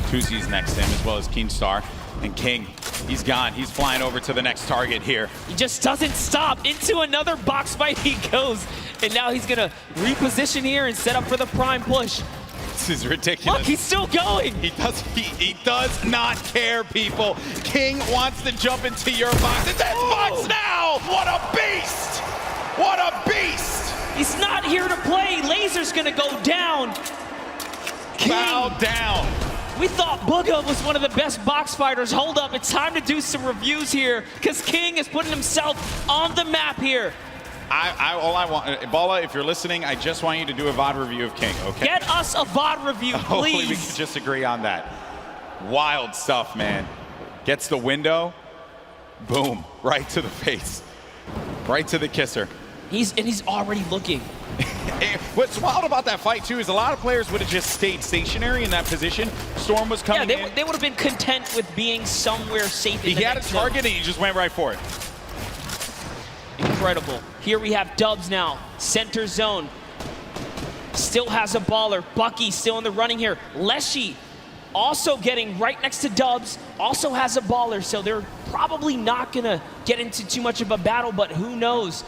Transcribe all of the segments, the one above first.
Tuzi's next to him, as well as Keemstar. And King, he's gone. He's flying over to the next target here. He just doesn't stop. Into another box fight he goes. And now he's going to reposition here and set up for the prime push. This is ridiculous. Look, he's still going. He does not care, people. King wants to jump into your box. It's his box now! What a beast! What a beast! He's not here to play. Laser's going to go down. King. Bow down. We thought Booga was one of the best box fighters. Hold up, it's time to do some reviews here because King is putting himself on the map here. All I want, Bala, if you're listening, I just want you to do a VOD review of King, okay? Get us a VOD review, please. Hopefully we can just agree on that. Wild stuff, man. Gets the window, boom, right to the face. Right to the kisser. He's already looking. What's wild about that fight, too, is a lot of players would have just stayed stationary in that position. Storm was coming in. They would have been content with being somewhere safe in the He had a target and he just went right for it. Incredible. Here we have Dubs now. Center zone. Still has a baller. Bucky still in the running here. Leshy also getting right next to Dubs. Also has a baller, so they're probably not going to get into too much of a battle, but who knows?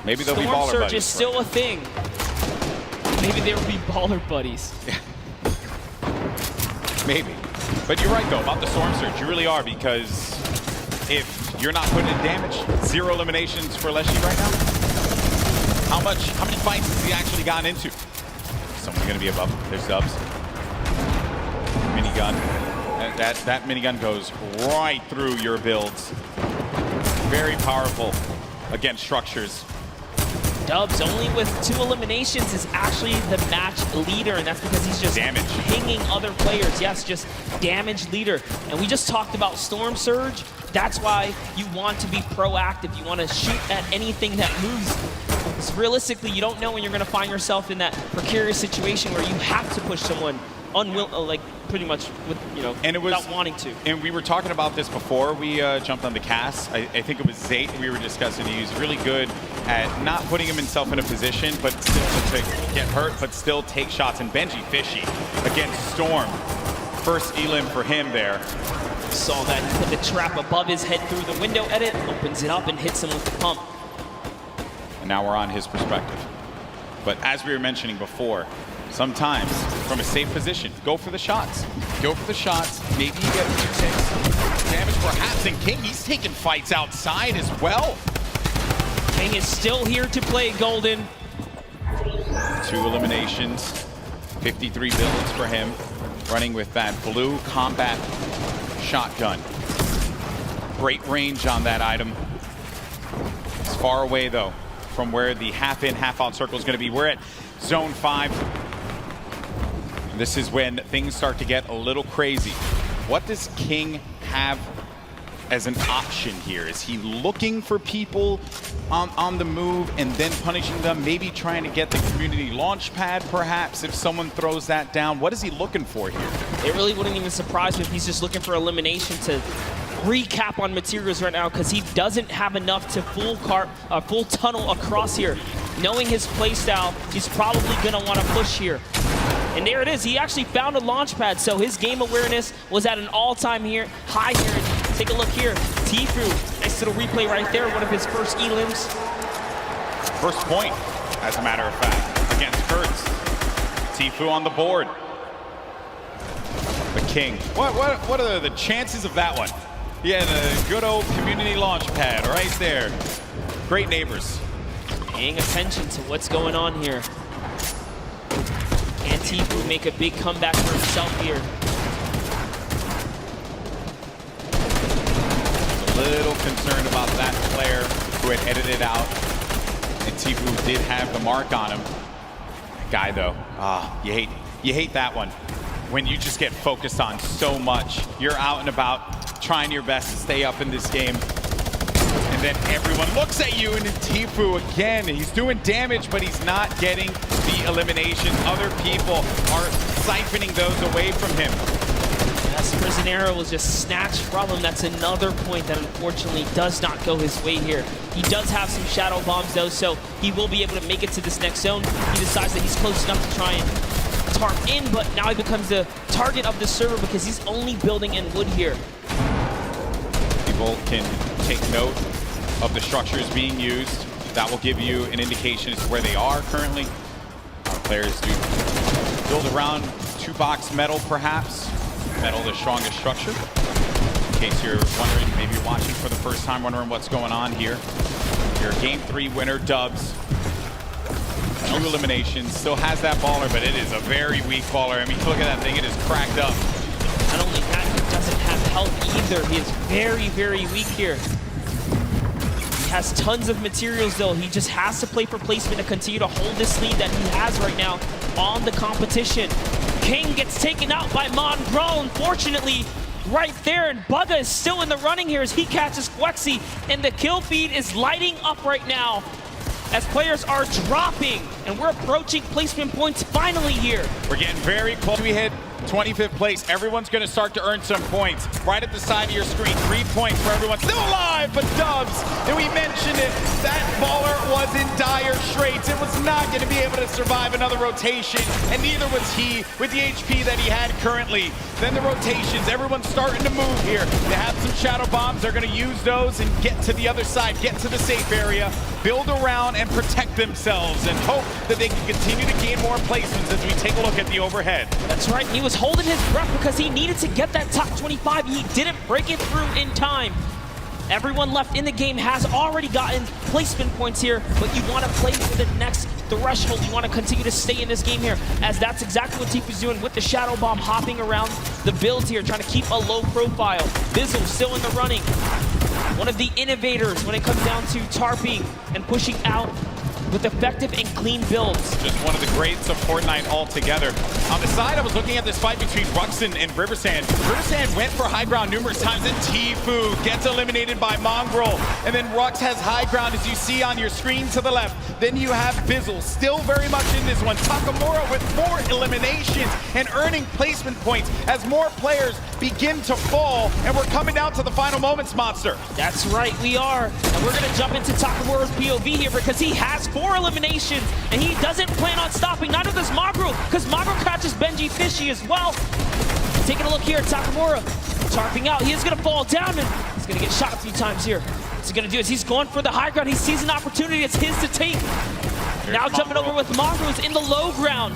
Maybe they'll be Storm baller Surge buddies. is still a thing. Maybe there will be baller buddies. Maybe. But you're right, though, about the Storm Surge. You really are, because if you're not putting in damage, 0 eliminations for Leshy right now. How many fights has he actually gotten into? Someone's going to be above. There's Dubs. Minigun. That minigun goes right through your builds. Very powerful against structures. Dubs, only with 2 eliminations, is actually the match leader, and that's because he's just pinging other players. Yes, just damage leader. And we just talked about Storm Surge. That's why you want to be proactive. You want to shoot at anything that moves. Because realistically, you don't know when you're going to find yourself in that precarious situation where you have to push someone pretty much with, without wanting to. And we were talking about this before we jumped on the cast. I think it was Zayt we were discussing. He's really good at not putting himself in a position, but still to get hurt, but still take shots. And Benji fishy against Storm. First elim for him there. Saw that. He put the trap above his head through the window edit, opens it up and hits him with the pump. And now we're on his perspective. But as we were mentioning before, sometimes from a safe position, go for the shots. Go for the shots. Maybe you get a few takes. Damage perhaps. And King, he's taking fights outside as well. King is still here to play Golden. 2 eliminations. 53 builds for him. Running with that blue combat shotgun. Great range on that item. It's far away, though, from where the half-in, half-out circle is going to be. We're at Zone 5. This is when things start to get a little crazy. What does King have as an option here? Is he looking for people on the move and then punishing them? Maybe trying to get the community launch pad, perhaps, if someone throws that down? What is he looking for here? It really wouldn't even surprise me if he's just looking for elimination to recap on materials right now, because he doesn't have enough to full tunnel across here. Knowing his playstyle, he's probably going to want to push here. And there it is. He actually found a launch pad, so his game awareness was at an all-time high here. And take a look here. Tfue, nice little replay right there. One of his first elims. First point, as a matter of fact, against Kurtz. Tfue on the board. But King, what are the chances of that one? He had a good old community launch pad right there. Great neighbors. Paying attention to what's going on here. Can Tfue make a big comeback for himself here? A little concerned about that player who had edited out. And Tfue did have the mark on him. That guy, though, you hate that one. When you just get focused on so much. You're out and about, trying your best to stay up in this game. And then everyone looks at you, and Tfue again, he's doing damage, but he's not getting the eliminations. Other people are siphoning those away from him. Yes, Prisionero was just snatched from him. That's another point that unfortunately does not go his way here. He does have some shadow bombs though, so he will be able to make it to this next zone. He decides that he's close enough to try and tarp in, but now he becomes the target of the server because he's only building in wood here. People can take note of the structures being used. That will give you an indication as to where they are currently. Our players do build around 2-box metal, perhaps. Metal, the strongest structure. In case you're wondering, maybe you're watching for the first time, wondering what's going on here. Your Game 3 winner, Dubs. 2 eliminations, still has that baller, but it is a very weak baller. I mean, look at that thing, it is cracked up. Not only that, he doesn't have health either. He is very, very weak here. He has tons of materials though. He just has to play for placement to continue to hold this lead that he has right now on the competition. King gets taken out by Mongrel, unfortunately, right there, and Bugga is still in the running here as he catches Quexy, and the kill feed is lighting up right now as players are dropping, and we're approaching placement points finally here. We're getting very close. We hit 25th place. Everyone's going to start to earn some points. Right at the side of your screen, 3 points for everyone. Still alive, but Dubs, and we mentioned it, that baller was in dire straits. It was not going to be able to survive another rotation, and neither was he with the HP that he had currently. Then the rotations, everyone's starting to move here. They have some shadow bombs. They're going to use those and get to the other side, get to the safe area, build around and protect themselves, and hope that they can continue to gain more placements as we take a look at the overhead. That's right, he was holding his breath because he needed to get that top 25. He didn't break it through in time. Everyone left in the game has already gotten placement points here, but you want to play for the next threshold. You want to continue to stay in this game here, as that's exactly what Tifu's doing with the Shadow Bomb, hopping around the builds here, trying to keep a low profile. Bizzle still in the running. One of the innovators when it comes down to tarping and pushing out with effective and clean builds. Just one of the greats of Fortnite altogether. On the side, I was looking at this fight between Ruxin and Riversand. Riversand went for high ground numerous times, and Tifu gets eliminated by Mongrel. And then Rux has high ground, as you see on your screen to the left. Then you have Bizzle, still very much in this one. Takamura with 4 eliminations and earning placement points as more players begin to fall. And we're coming down to the final moments, Monster. That's right, we are. And we're gonna jump into Takamura's POV here because he has 4 eliminations, and he doesn't plan on stopping. Neither does Magru, because Magru catches Benji Fishy as well. Taking a look here at Takamura, tarping out. He is going to fall down, and he's going to get shot a few times here. What's he going to do is he's going for the high ground. He sees an opportunity. It's his to take. Now jumping over with Magru, who's in the low ground.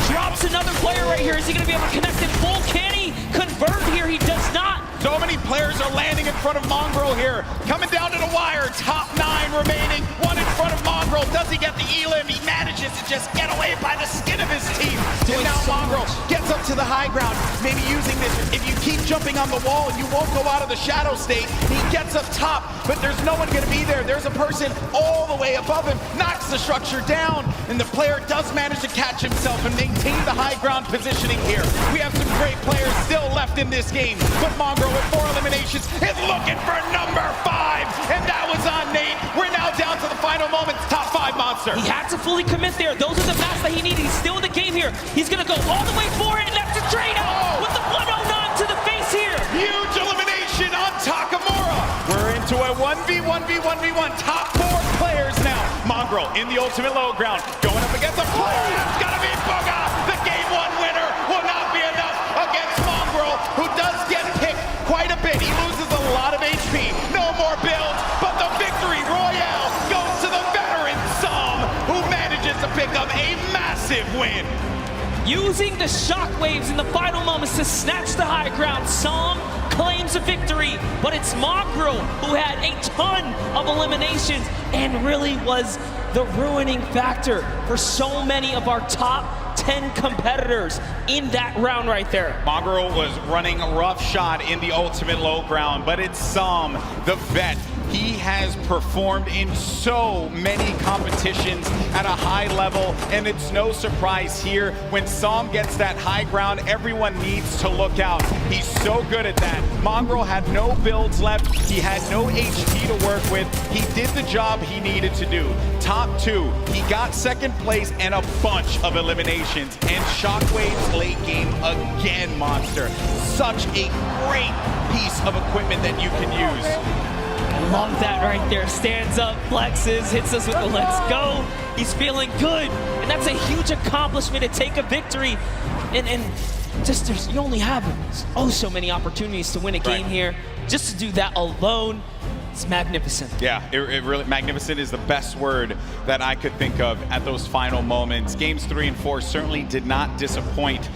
Drops another player right here. Is he going to be able to connect in full? Can he convert here? He does not. So many players are landing in front of Mongrel here. Coming down to the wire, top 9 remaining. 1 in front of Mongrel. Does he get the elim? He manages to just get away by the skin of his teeth. And now Mongrel gets up to the high ground, maybe using this. If you keep jumping on the wall, you won't go out of the shadow state. He gets up top, but there's no one going to be there. There's a person all the way above him, knocks the structure down, and the player does manage to catch himself and maintain the high ground positioning here. We have some great players still left in this game, but Mongrel with 4 eliminations is looking for number 5, and that was on Nate. We're now down to the final moments. Top 5 Monster. He had to fully commit there. Those are the maps that he needed. He's still in the game here. He's going to go all the way for it, and that's a trade out with the 109 to the face here. Huge elimination on Takamura. We're into a 1v1v1v1. Top 4 players now. Mongrel in the ultimate low ground, going up against a player. It's got to be Bugga. The game 1 winner will not be enough against Mongrel, who does get picked quite a bit. He loses a lot of HP. No more builds, but the victory royale goes to the veteran Som, who manages to pick up a massive win. Using the shockwaves in the final moments to snatch the high ground, Som claims a victory, but it's Mongrel who had a ton of eliminations and really was the ruining factor for so many of our top 10 competitors in that round right there. Mongrel was running roughshod in the ultimate low ground, but it's Som, the vet. He has performed in so many competitions at a high level, and it's no surprise here. When Som gets that high ground, everyone needs to look out. He's so good at that. Mongrel had no builds left. He had no HP to work with. He did the job he needed to do. Top 2, he got 2nd place and a bunch of eliminations. And Shockwave's late game again, Monster. Such a great piece of equipment that you can use. Love that right there. Stands up, flexes, hits us with the let's go. He's feeling good. And that's a huge accomplishment to take a victory. And just you only have so many opportunities to win a game here. Just to do that alone, it's magnificent. Yeah, it really, magnificent is the best word that I could think of at those final moments. Games 3 and 4 certainly did not disappoint.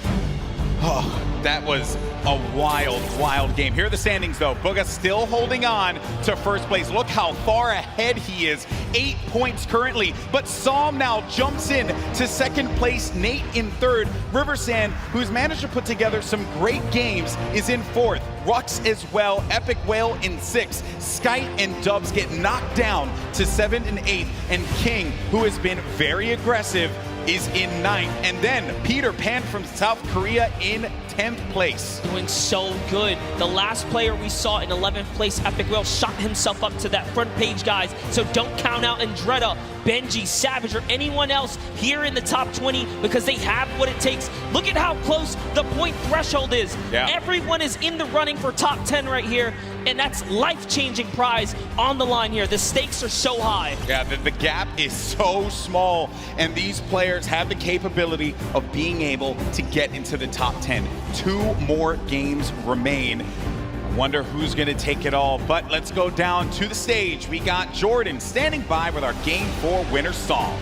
Oh, that was a wild, wild game. Here are the standings, though. Bugha still holding on to first place. Look how far ahead he is. 8 points currently. But Psalm now jumps in to second place. Nate in third. Riversand, who's managed to put together some great games, is in fourth. Rux as well. Epic Whale in sixth. Skite and Dubs get knocked down to 7th and 8th. And King, who has been very aggressive, is in 9th. And then Peter Pan from South Korea in 10th place. Doing so good. The last player we saw in 11th place, Epic Whale, shot himself up to that front page, guys. So don't count out Andretta, Benji, Savage, or anyone else here in the top 20 because they have what it takes. Look at how close the point threshold is. Yeah. Everyone is in the running for top 10 right here, and that's life-changing prize on the line here. The stakes are so high. Yeah, the gap is so small, and these players have the capability of being able to get into the top 10. 2 more games remain. Wonder who's going to take it all, but let's go down to the stage. We got Jordan standing by with our Game 4 winner, Psalm.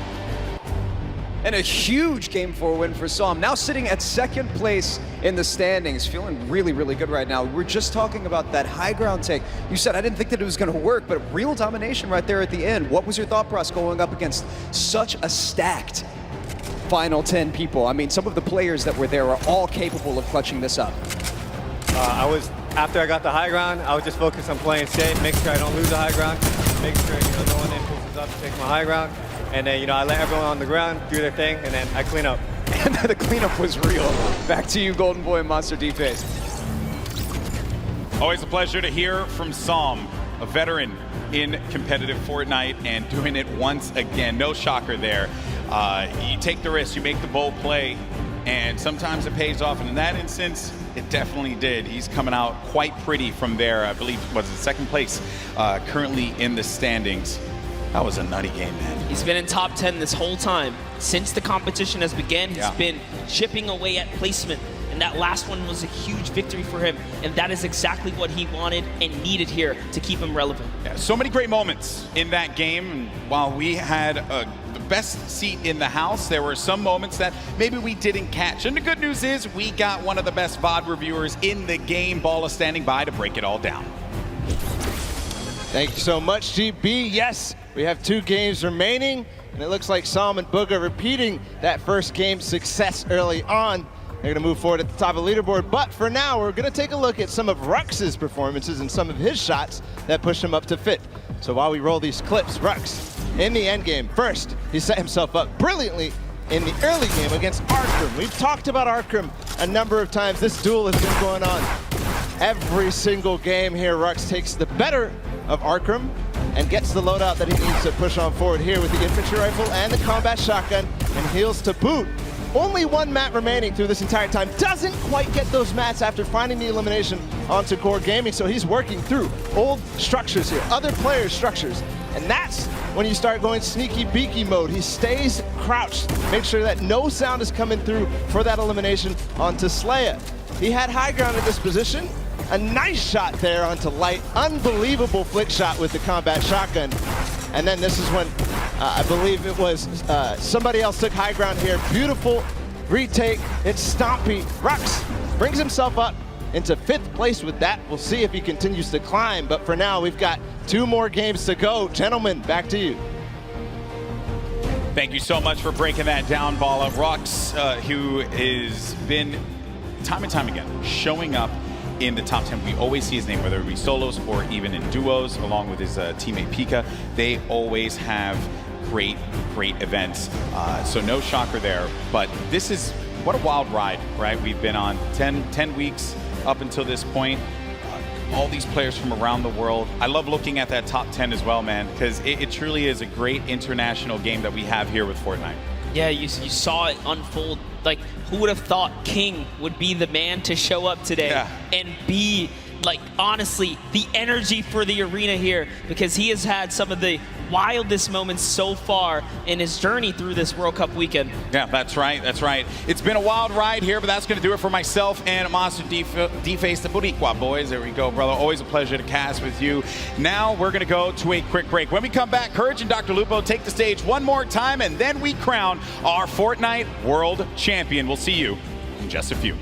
And a huge Game 4 win for Psalm. Now sitting at second place in the standings, feeling really, really good right now. We're just talking about that high ground take. You said I didn't think that it was going to work, but real domination right there at the end. What was your thought process going up against such a stacked final 10 people? I mean, some of the players that were there are all capable of clutching this up. After I got the high ground, I was just focused on playing safe, make sure I don't lose the high ground, make sure no one impulses up to take my high ground, and then I let everyone on the ground do their thing, and then I clean up. And the cleanup was real. Back to you, Golden Boy and Monster D-Face. Always a pleasure to hear from Psalm, a veteran in competitive Fortnite and doing it once again. No shocker there. You take the risk, you make the bold play, and sometimes it pays off. And in that instance, it definitely did. He's coming out quite pretty from there. I believe was in second place, currently in the standings. That was a nutty game, man. He's been in top 10 this whole time. Since the competition has begun, he's been chipping away at placement. And that last one was a huge victory for him. And that is exactly what he wanted and needed here to keep him relevant. Yeah, so many great moments in that game. And while we had the best seat in the house, there were some moments that maybe we didn't catch. And the good news is we got one of the best VOD reviewers in the game. Ball is standing by to break it all down. Thank you so much, GB. Yes, we have 2 games remaining, and it looks like Psalm and Bugha repeating that first game success early on. They're going to move forward at the top of the leaderboard, but for now, we're going to take a look at some of Rux's performances and some of his shots that pushed him up to 5th. So while we roll these clips, Rux, in the end game, first, he set himself up brilliantly in the early game against Arkram. We've talked about Arkram a number of times. This duel has been going on every single game here. Rux takes the better of Arkram and gets the loadout that he needs to push on forward here with the infantry rifle and the combat shotgun and heals to boot. Only 1 mat remaining through this entire time. Doesn't quite get those mats after finding the elimination onto Core Gaming, so he's working through old structures here, other players' structures. And that's when you start going sneaky beaky mode. He stays crouched, make sure that no sound is coming through for that elimination onto Slaya. He had high ground at this position. A nice shot there onto Light. Unbelievable flick shot with the combat shotgun. And then this is when I believe it was somebody else took high ground here. Beautiful retake. It's Stompy. Rux brings himself up into 5th place with that. We'll see if he continues to climb. But for now, we've got 2 more games to go. Gentlemen, back to you. Thank you so much for breaking that down, Bala. Rux, who has been time and time again showing up in the top 10. We always see his name, whether it be solos or even in duos, along with his teammate Pika. They always have great events. So no shocker there. But this is, what a wild ride, right? We've been on 10 weeks up until this point. All these players from around the world. I love looking at that top 10 as well, man, because it truly is a great international game that we have here with Fortnite. Yeah, you saw it unfold. Like, who would have thought King would be the man to show up today and be like, honestly, the energy for the arena here, because he has had some of the wildest moments so far in his journey through this World Cup weekend. Yeah, that's right, that's right. It's been a wild ride here, but that's going to do it for myself and Monster D-Face the Boricua boys. There we go, brother. Always a pleasure to cast with you. Now we're going to go to a quick break. When we come back, Courage and Dr. Lupo take the stage one more time, and then we crown our Fortnite World Champion. We'll see you in just a few.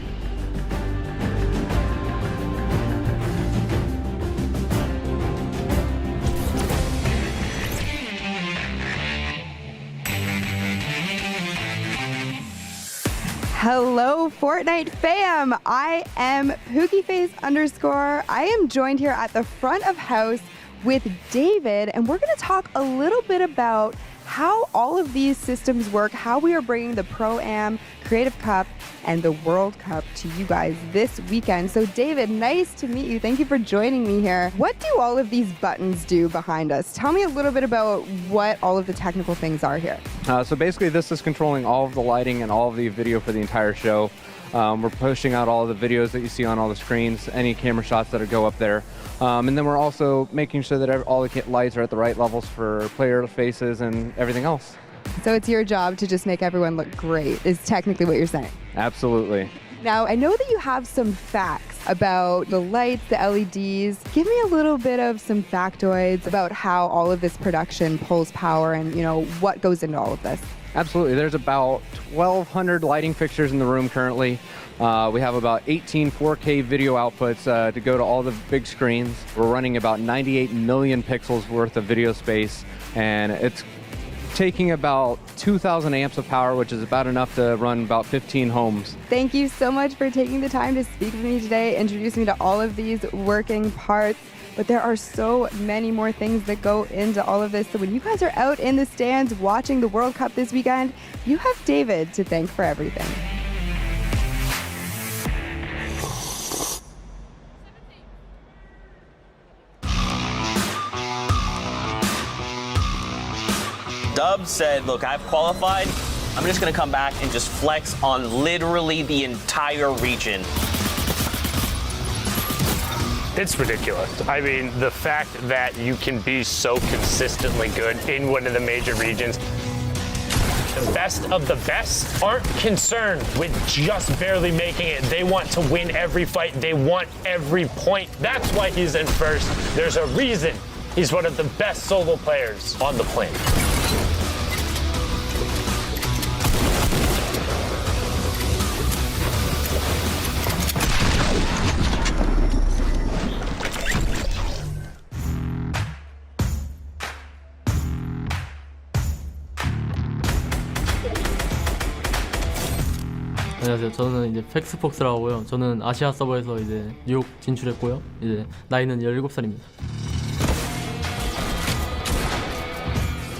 Hello, Fortnite fam. I am PookieFace_. I am joined here at the front of house with David, and we're going to talk a little bit about how all of these systems work, how we are bringing the Pro-Am, Creative Cup, and the World Cup to you guys this weekend. So David, nice to meet you. Thank you for joining me here. What do all of these buttons do behind us? Tell me a little bit about what all of the technical things are here. So basically this is controlling all of the lighting and all of the video for the entire show. We're pushing out all of the videos that you see on all the screens, any camera shots that go up there. And then we're also making sure that all the lights are at the right levels for player faces and everything else. So it's your job to just make everyone look great, is technically what you're saying. Absolutely. Now, I know that you have some facts about the lights, the LEDs. Give me a little bit of some factoids about how all of this production pulls power and, you know, what goes into all of this. Absolutely. There's about 1,200 lighting fixtures in the room currently. We have about 18 4K video outputs to go to all the big screens. We're running about 98 million pixels worth of video space, and it's taking about 2,000 amps of power, which is about enough to run about 15 homes. Thank you so much for taking the time to speak with me today, introduce me to all of these working parts. But there are so many more things that go into all of this. So when you guys are out in the stands watching the World Cup this weekend, you have David to thank for everything. Dub said, look, I've qualified. I'm just going to come back and just flex on literally the entire region. It's ridiculous. I mean, the fact that you can be so consistently good in one of the major regions. The best of the best aren't concerned with just barely making it. They want to win every fight. They want every point. That's why he's in first. There's a reason he's one of the best solo players on the planet. 안녕하세요. 저는 이제 팩스폭스라고 하고요. 저는 아시아 서버에서 이제 뉴욕 진출했고요. 이제 나이는 17살입니다.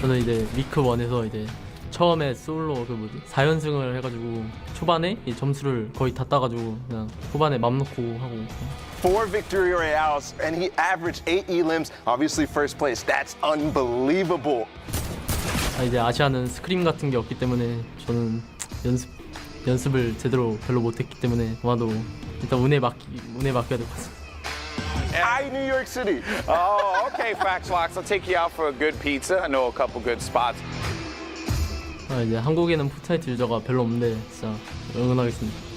저는 이제 위크 1에서 이제 처음에 솔로 4연승을 해가지고 초반에 이 점수를 거의 다 따가지고 그냥 후반에 맘 놓고 하고. 4 victory royales and he averaged 8 elims, obviously first place. That's unbelievable. 이제 아시아는 스크림 같은 게 없기 때문에 저는 연습을 제대로 별로 못했기 때문에 아마도 일단 운에 맡겨야 될 것 같습니다. Hi, New York City. Oh, okay, Factlocks. I'll take you out for a good pizza. I know a couple good spots. 이제 한국에는 포트나이트 유저가 별로 없는데 진짜 응원하겠습니다.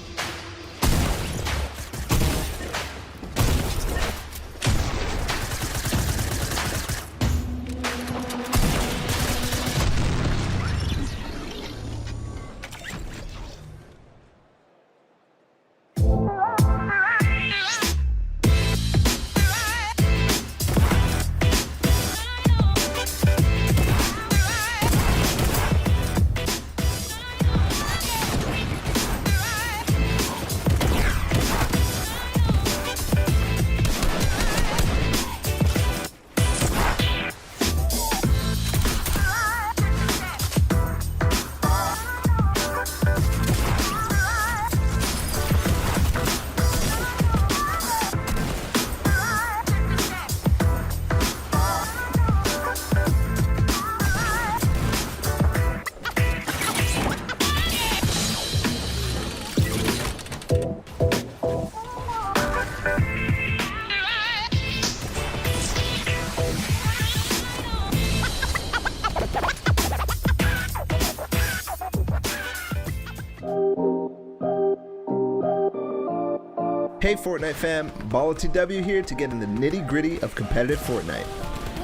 Hey Fortnite fam, BallTW here to get in the nitty-gritty of competitive Fortnite.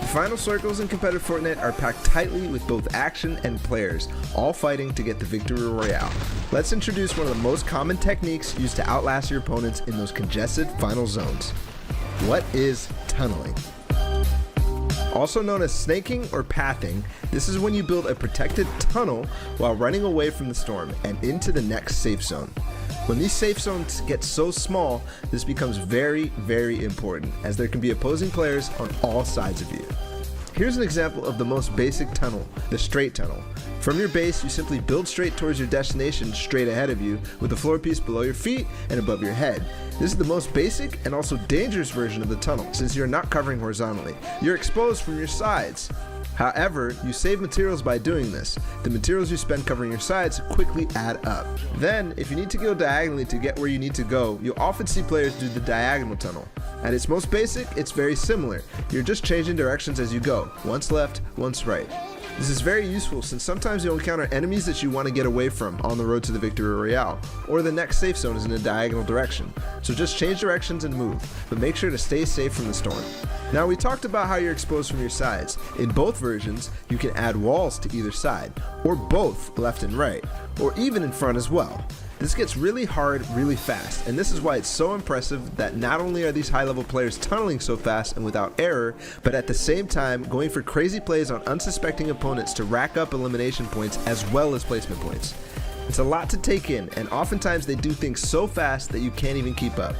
The final circles in competitive Fortnite are packed tightly with both action and players, all fighting to get the victory royale. Let's introduce one of the most common techniques used to outlast your opponents in those congested final zones. What is tunneling? Also known as snaking or pathing, this is when you build a protected tunnel while running away from the storm and into the next safe zone. When these safe zones get so small, this becomes very, very important, as there can be opposing players on all sides of you. Here's an example of the most basic tunnel, the straight tunnel. From your base, you simply build straight towards your destination straight ahead of you, with the floor piece below your feet and above your head. This is the most basic and also dangerous version of the tunnel, since you're not covering horizontally. You're exposed from your sides. However, you save materials by doing this. The materials you spend covering your sides quickly add up. Then, if you need to go diagonally to get where you need to go, you'll often see players do the diagonal tunnel. At its most basic, it's very similar. You're just changing directions as you go, once left, once right. This is very useful since sometimes you'll encounter enemies that you want to get away from on the road to the victory royale, or the next safe zone is in a diagonal direction. So just change directions and move, but make sure to stay safe from the storm. Now we talked about how you're exposed from your sides. In both versions, you can add walls to either side, or both left and right, or even in front as well. This gets really hard really fast, and this is why it's so impressive that not only are these high-level players tunneling so fast and without error, but at the same time going for crazy plays on unsuspecting opponents to rack up elimination points as well as placement points. It's a lot to take in, and oftentimes they do things so fast that you can't even keep up.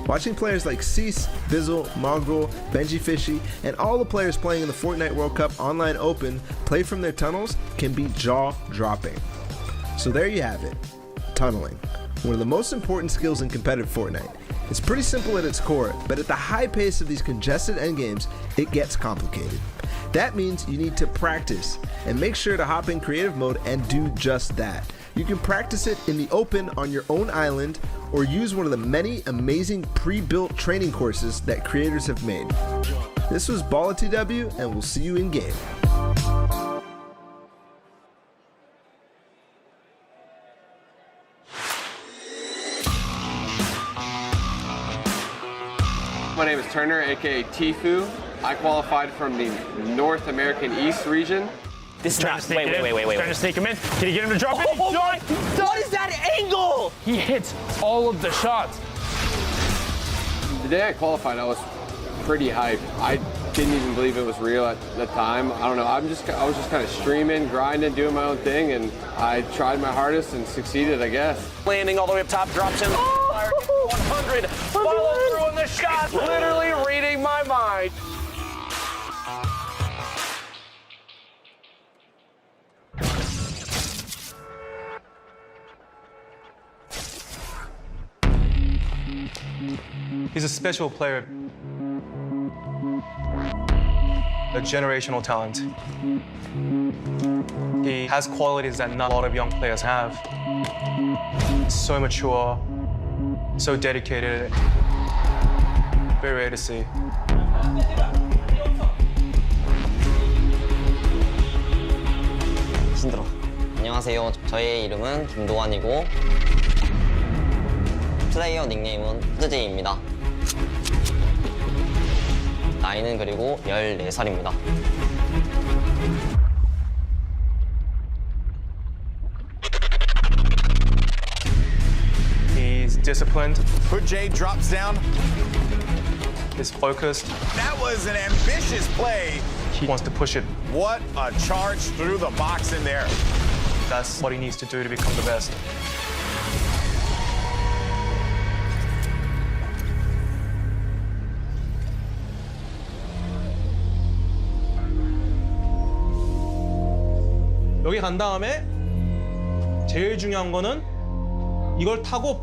Watching players like Cease, Bizzle, Mongrel, Benji Fishy, and all the players playing in the Fortnite World Cup Online Open play from their tunnels can be jaw-dropping. So there you have it. Tunneling, one of the most important skills in competitive Fortnite. It's pretty simple at its core, but at the high pace of these congested endgames, it gets complicated. That means you need to practice, and make sure to hop in creative mode and do just that. You can practice it in the open on your own island, or use one of the many amazing pre-built training courses that creators have made. This was BallTW, and we'll see you in game. My name is Turner, aka Tifu. I qualified from the North American East region. This is not. Wait. Trying to sneak him in. Can you get him to drop it? Oh my! What is that angle? He hits all of the shots. The day I qualified, I was pretty hyped. I didn't even believe it was real at the time. I don't know. I was just kind of streaming, grinding, doing my own thing, and I tried my hardest and succeeded, I guess. Landing all the way up top, drops in. 100. Follow through on the shot. Literally reading my mind. He's a special player, a generational talent. He has qualities that not a lot of young players have. So mature, so dedicated, very rare to see. 힘들어. 안녕하세요. 저의 이름은 김도환이고 플레이어 닉네임은 후드제이입니다. 나이는 그리고 14살입니다. He's disciplined. Hoodjay drops down. He's focused. That was an ambitious play. He wants to push it. What a charge through the box in there. That's what he needs to do to become the best. 여기 간 다음에 제일 중요한 거는 이걸 타고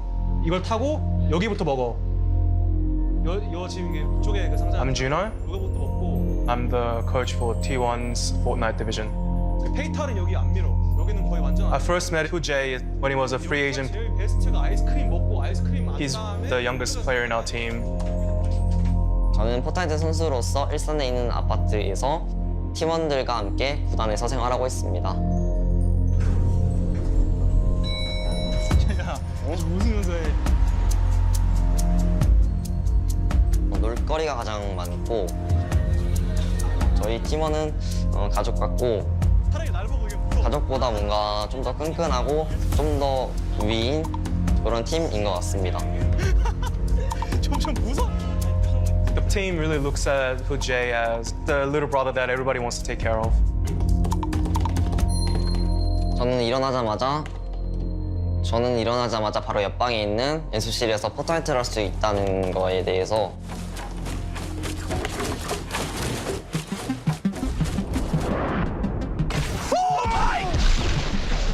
여기부터 먹어. 요 지금 이쪽에 그 상자. I'm Juno. 이거부터 먹고. I'm the coach for T1's Fortnite division. 페이탈은 여기 안 밀어. 여기는 거의 완전. I first met Hoodjay when he was a free agent. 제일 베스트가 아이스크림 먹고 아이스크림 안 He's the youngest player in our team. 저는 포트나이트 선수로서 일산에 있는 아파트에서 팀원들과 함께 구단에서 생활하고 있습니다. 야, 웃으면서 해. 먹거리가 가장 많고 저희 팀원은 가족 같고 가족보다 뭔가 좀 더 끈끈하고 좀 더 위인 그런 팀인 것 같습니다. 점점 무서워. The team really looks at Hood-Jae as the little brother that everybody wants to take care of. 저는 일어나자마자 바로 옆방에 있는 연습실에서 포트나이트를 할 수 있다는 거에 대해서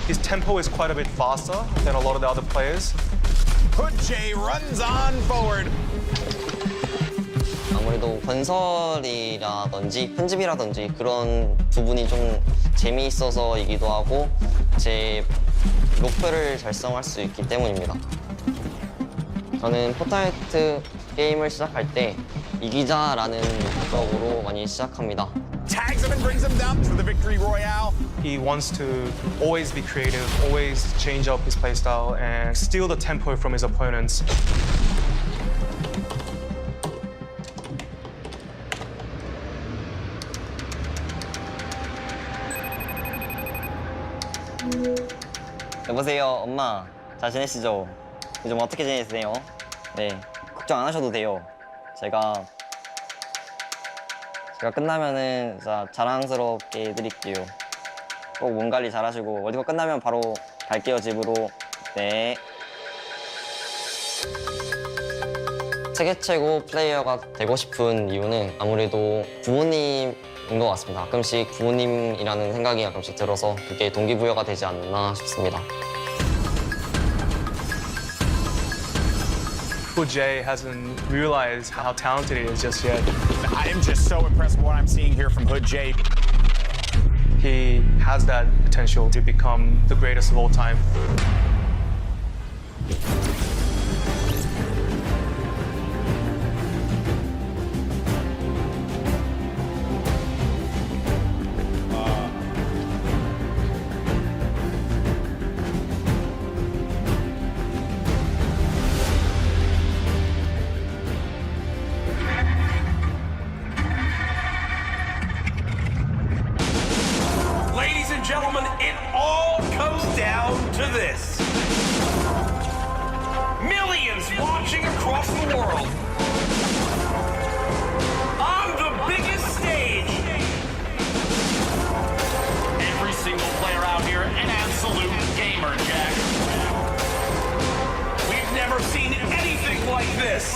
His tempo is quite a bit faster than a lot of the other players. Hood-Jae runs on forward. 아무래도 건설이라든지 편집이라든지 그런 부분이 좀 재미있어서이기도 하고 제 목표를 달성할 수 있기 때문입니다. 저는 포트나이트 게임을 시작할 때 이기자라는 목적으로 많이 시작합니다. Tags him and brings him down for the victory royale. He wants to always be creative, always change up his playstyle and steal the tempo from his opponents. 여보세요, 엄마. 잘 지내시죠? 요즘 어떻게 지내세요? 네, 걱정 안 하셔도 돼요. 제가 끝나면은 진짜 자랑스럽게 해드릴게요. 꼭 몸 관리 잘하시고 월드컵 끝나면 바로 갈게요, 집으로. 네. 세계 최고 플레이어가 되고 싶은 이유는 아무래도 부모님인 것 같습니다. 가끔씩 부모님이라는 생각이 가끔씩 들어서 그게 동기부여가 되지 않나 싶습니다. Hood-Jae hasn't realized how talented he is just yet. I am just so impressed with what I'm seeing here from Hood-Jae. He has that potential to become the greatest of all time. Ladies and gentlemen, it all comes down to this. Millions watching across the world. On the biggest stage. Every single player out here, an absolute gamer, Jack. We've never seen anything like this.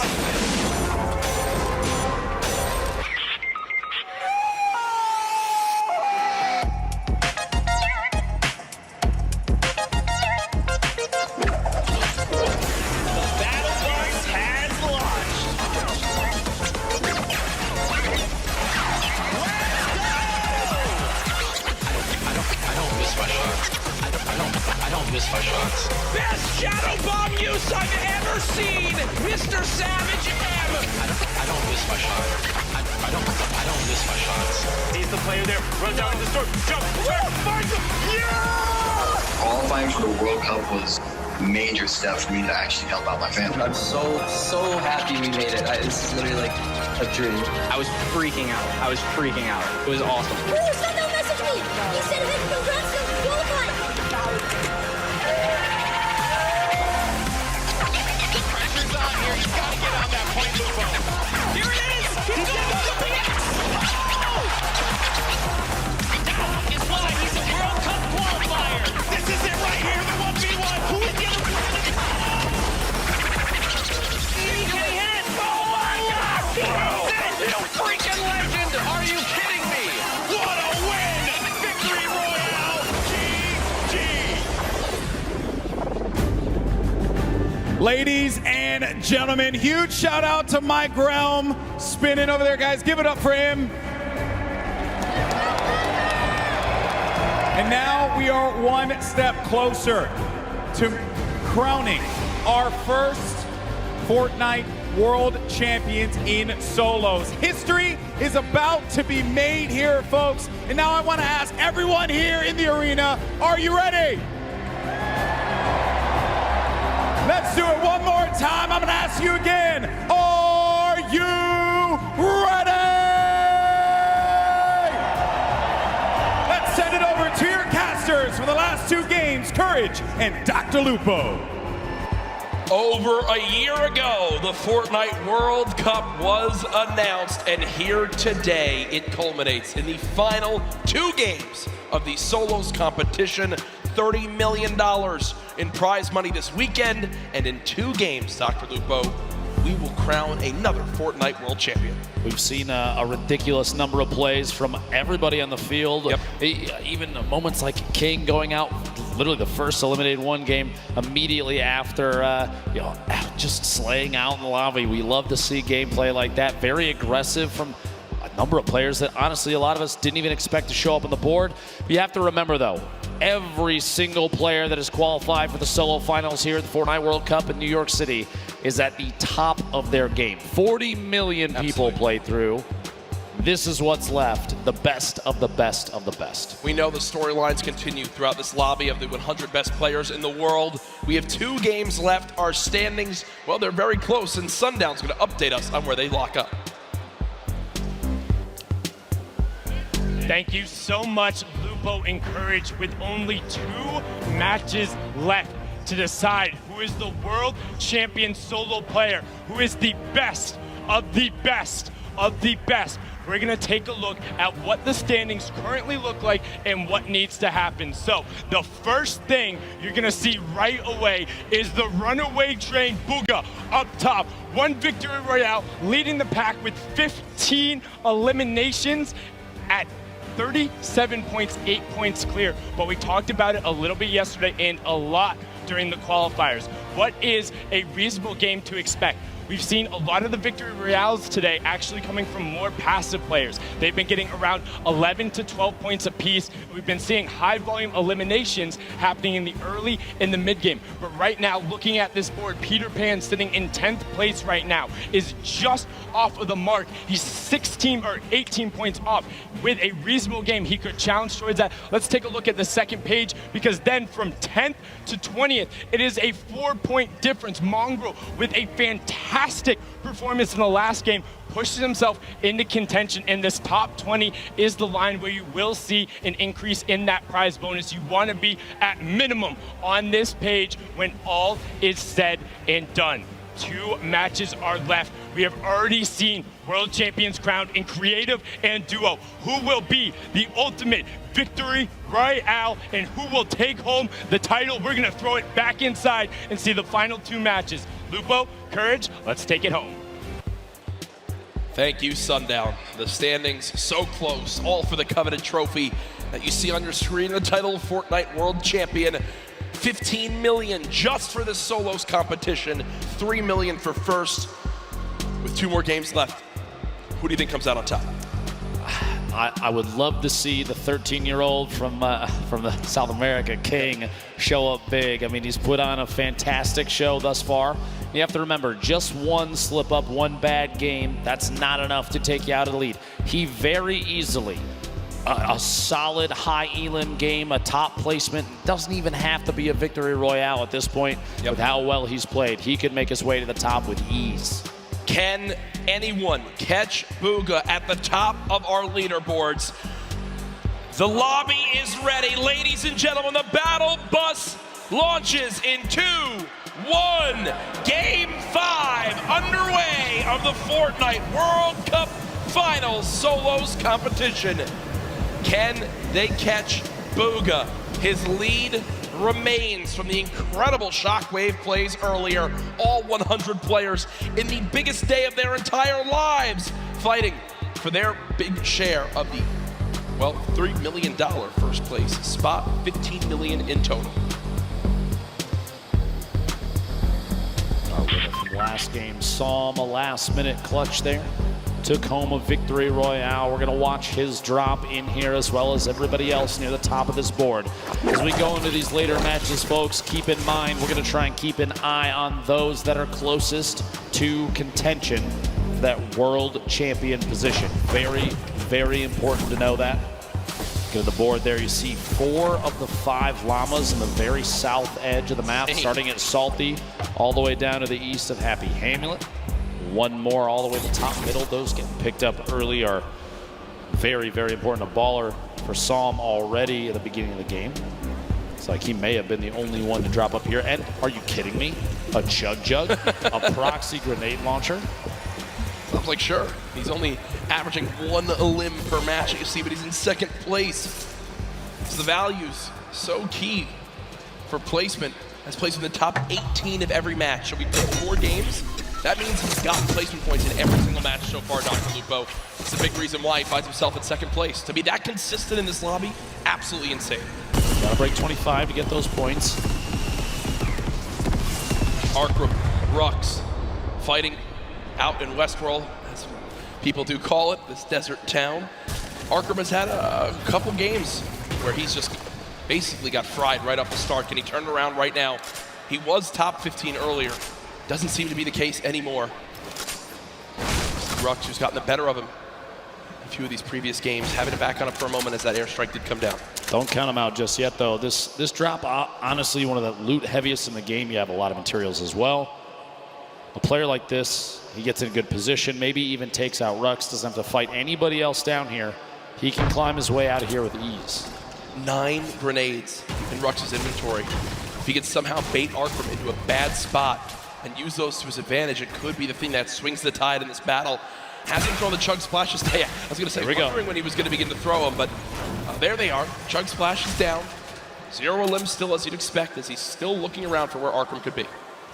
Best shadow bomb use I've ever seen, Mr. Savage M. I don't miss my shot. I don't miss my shots. He's the player there. Run down the storm. Jump. Finds him. Yeah! Qualifying for the World Cup was a major step for me to actually help out my family. I'm so happy we made it. This is literally like a dream. I was freaking out. It was awesome. Ooh, someone messaged me. He said, hey, congrats to qualifying. The pressure's on here. He's got to get on that point move on. Here it is. He's going to the PX. Oh! Guess what? He's a World Cup qualifier. This is it right here. The 1v1. Who is the other one? Can he hit it? Oh my God! This is a freaking legend. Are you kidding me? What a win! Victory Royale. GG. Ladies and gentlemen, huge shout out to Mike Realm spinning over there, guys. Give it up for him. And now we are one step closer to crowning our first Fortnite World Champions in solos. History is about to be made here, folks. And now I want to ask everyone here in the arena, are you ready? Let's do it one more time. I'm going to ask you again. Are you winners for the last 2 games, Courage and Dr. Lupo. Over a year ago, the Fortnite World Cup was announced, and here today it culminates in the final 2 games of the solos competition. $30 million in prize money this weekend, and in 2 games, Dr. Lupo, we will crown another Fortnite World Champion. We've seen a ridiculous number of plays from everybody on the field. Yep. Even moments like King going out, literally the first eliminated 1 game immediately after, just slaying out in the lobby. We love to see gameplay like that. Very aggressive from a number of players that honestly a lot of us didn't even expect to show up on the board. You have to remember though, every single player that has qualified for the solo finals here at the Fortnite World Cup in New York City is at the top of their game. 40 million people played through. This is what's left, the best of the best of the best. We know the storylines continue throughout this lobby of the 100 best players in the world. We have 2 games left. Our standings, well, they're very close, and Sundown's going to update us on where they lock up. Thank you so much, Lupo and Courage, with only 2 matches left to decide who is the world champion solo player, who is the best of the best of the best. We're gonna take a look at what the standings currently look like and what needs to happen. So the first thing you're gonna see right away is the runaway train Bugha up top. 1 victory royale, leading the pack with 15 eliminations at 37 points, 8 points clear. But we talked about it a little bit yesterday and a lot during the qualifiers. What is a reasonable game to expect? We've seen a lot of the victory royales today actually coming from more passive players. They've been getting around 11 to 12 points apiece. We've been seeing high volume eliminations happening in the early and the mid game. But right now, looking at this board, Peter Pan sitting in 10th place right now is just off of the mark. He's 16 or 18 points off. With a reasonable game, he could challenge towards that. Let's take a look at the second page, because then from 10th to 20th, it is a 4-point difference. Mongrel with a fantastic performance in the last game pushes himself into contention, and this top 20 is the line where you will see an increase in that prize bonus. You want to be at minimum on this page when all is said and done. 2 matches are left. We have already seen world champions crowned in creative and duo. Who will be the ultimate victory royale and who will take home the title? We're gonna throw it back inside and see the final 2 matches. Lupo, Courage, let's take it home. Thank you, Sundown. The standings so close, all for the coveted trophy that you see on your screen, the title of Fortnite World Champion. 15 million just for this solos competition, 3 million for first. With 2 more games left, who do you think comes out on top? I would love to see the 13-year-old from the South America, King, show up big. I mean, he's put on a fantastic show thus far. You have to remember, just 1 slip up, 1 bad game, that's not enough to take you out of the lead. He very easily, a solid high elim game, a top placement, doesn't even have to be a victory royale at this point. With how well he's played, he could make his way to the top with ease. Can anyone catch Bugha at the top of our leaderboards? The lobby is ready. Ladies and gentlemen, the battle bus launches in 2, 1. Game 5 underway of the Fortnite World Cup Finals Solos competition. Can they catch Bugha? His lead remains from the incredible shockwave plays earlier. All 100 players in the biggest day of their entire lives fighting for their big share of the, well, $3 million first place spot, 15 million in total. Our winner from last game, Psalm, a last-minute clutch there. Took home a victory royale. We're going to watch his drop in here as well as everybody else near the top of this board. As we go into these later matches, folks, keep in mind we're going to try and keep an eye on those that are closest to contention for that world champion position. Very, very important to know that. Go to the board there. You see 4 of the 5 llamas in the very south edge of the map, starting at Salty all the way down to the east of Happy Hamlet. 1 more all the way to the top middle. Those getting picked up early are very, very important. A baller for Psalm already at the beginning of the game. It's like he may have been the only one to drop up here. And are you kidding me? A jug, a proxy grenade launcher. I was like, sure. He's only averaging 1 limb per match, you see, but he's in 2nd place. So the value's so key for placement. Has placed in the top 18 of every match. So we played 4 games. That means he's gotten placement points in every single match so far, Dr. Lupo. It's a big reason why he finds himself in 2nd place. To be that consistent in this lobby, absolutely insane. Gotta break 25 to get those points. Arkram, Rux, fighting out in Westworld, as people do call it, this desert town. Arkram has had a couple games where he's just basically got fried right off the start. Can he turn it around right now? He was top 15 earlier. Doesn't seem to be the case anymore. Rux, who's gotten the better of him a few of these previous games, having it back on him for a moment as that airstrike did come down. Don't count him out just yet, though. This drop, honestly, one of the loot heaviest in the game. You have a lot of materials as well. A player like this, he gets in a good position, maybe even takes out Rux, doesn't have to fight anybody else down here. He can climb his way out of here with ease. 9 grenades in Rux's inventory. If he can somehow bait Arkram into a bad spot and use those to his advantage, it could be the thing that swings the tide in this battle. Hasn't thrown the Chug Splashes. I was going to say, wondering when he was going to begin to throw them, but there they are. Chug Splash is down. 0 limbs still, as you'd expect, as he's still looking around for where Arkram could be.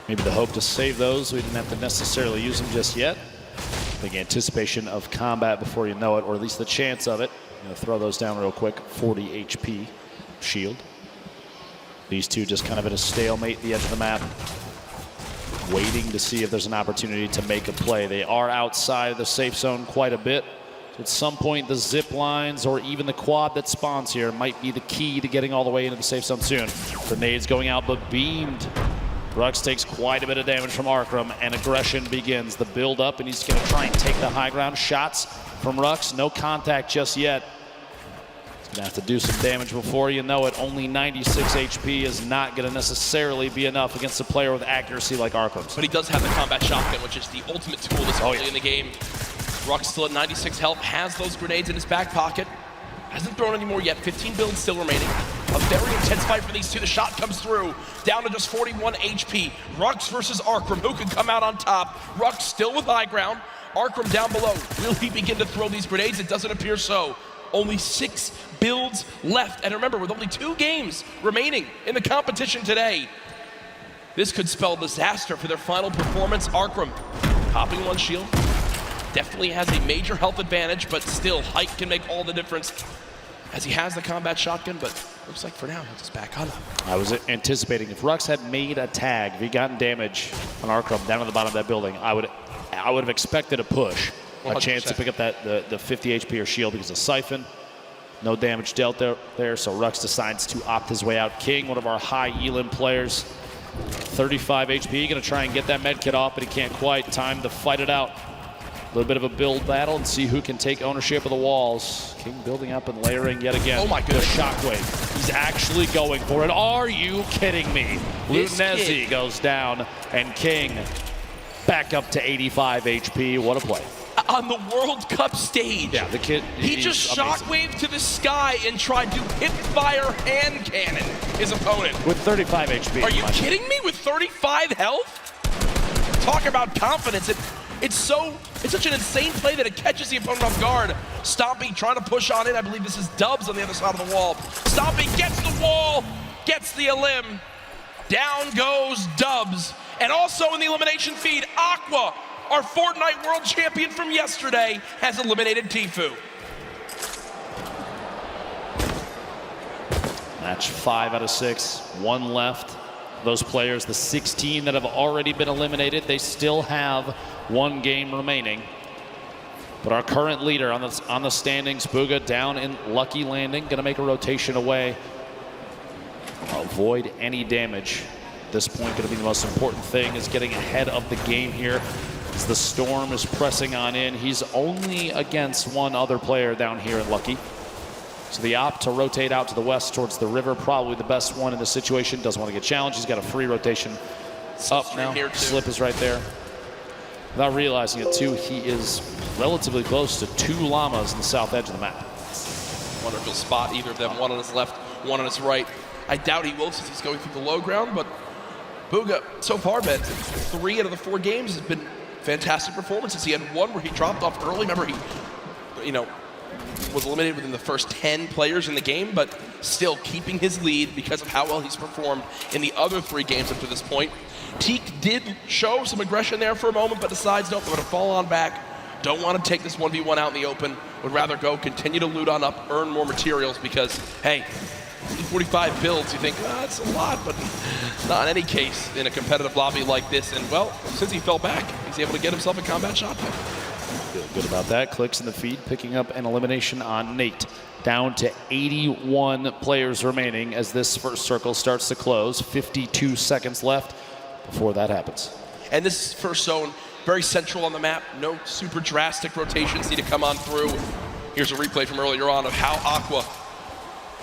Maybe the hope to save those. We didn't have to necessarily use them just yet. I think anticipation of combat before you know it, or at least the chance of it. I'm going to throw those down real quick. 40 HP shield. These two just kind of at a stalemate at the edge of the map, waiting to see if there's an opportunity to make a play. They are outside of the safe zone quite a bit. So at some point, the zip lines or even the quad that spawns here might be the key to getting all the way into the safe zone soon. Grenades going out, but beamed. Rux takes quite a bit of damage from Arkram, and aggression begins. The build up, and he's going to try and take the high ground. Shots from Rux, no contact just yet. He's going to have to do some damage before you know it. Only 96 HP is not going to necessarily be enough against a player with accuracy like Arkram's. But he does have the combat shotgun, which is the ultimate tool this early in the game. Rux still at 96 health, has those grenades in his back pocket. Hasn't thrown any more yet, 15 builds still remaining. A very intense fight for these two. The shot comes through, down to just 41 HP. Rux versus Arkram, who can come out on top? Rux still with high ground. Arkram down below. Will he begin to throw these grenades? It doesn't appear so. Only 6 builds left. And remember, with only 2 games remaining in the competition today, this could spell disaster for their final performance. Arkram popping 1 shield. Definitely has a major health advantage, but still, height can make all the difference as he has the combat shotgun, but looks like for now he'll just back on up. I was anticipating if Rux had made a tag, if he gotten damage on Arkram down at the bottom of that building, I would have expected a push, 100%. A chance to pick up the 50 HP or shield because of Siphon. No damage dealt there, so Rux decides to opt his way out. King, one of our high elim players, 35 HP, gonna try and get that med kit off, but he can't quite. Time to fight it out. A little bit of a build battle and see who can take ownership of the walls. King building up and layering yet again. Oh my goodness. The shockwave. He's actually going for it. Are you kidding me? Lunezi goes down, and King back up to 85 HP. What a play. On the World Cup stage. Yeah, the kid. He just shockwaved to the sky and tried to hip fire hand cannon his opponent. With 35 HP. Are you kidding me? With 35 health? Talk about confidence. It's such an insane play that it catches the opponent off guard. Stompy trying to push on in. I believe this is Dubs on the other side of the wall. Stompy gets the wall, gets the elim. Down goes Dubs. And also in the elimination feed, Aqua, our Fortnite world champion from yesterday, has eliminated Tfue. Match 5 out of 6, 1 left. Those players, the 16 that have already been eliminated, they still have 1 game remaining. But our current leader on the standings, Booga, down in Lucky Landing, going to make a rotation away. Avoid any damage. At this point, going to be the most important thing is getting ahead of the game here. As the storm is pressing on in, he's only against 1 other player down here in Lucky. So the opt to rotate out to the west towards the river, probably the best one in this situation. Doesn't want to get challenged. He's got a free rotation up now. Slip is right there. Without realizing it, too, he is relatively close to 2 llamas in the south edge of the map. Wonderful spot, either of them, one on his left, one on his right. I doubt he will since he's going through the low ground, but Bugha, so far, man, 3 out of the 4 games has been fantastic performances. He had one where he dropped off early. Remember, he, was eliminated within the first 10 players in the game, but still keeping his lead because of how well he's performed in the other 3 games up to this point. Teak did show some aggression there for a moment, but decides, nope, I'm going to fall on back. Don't want to take this 1v1 out in the open. Would rather go continue to loot on up, earn more materials because, hey, 45 builds, you think, that's a lot, but not in any case in a competitive lobby like this. And, well, since he fell back, he's able to get himself a combat shotgun. Feel good about that. Clicks in the feed, picking up an elimination on Nate. Down to 81 players remaining as this first circle starts to close. 52 seconds left before that happens. And this first zone, very central on the map. No super drastic rotations need to come on through. Here's a replay from earlier on of how Aqua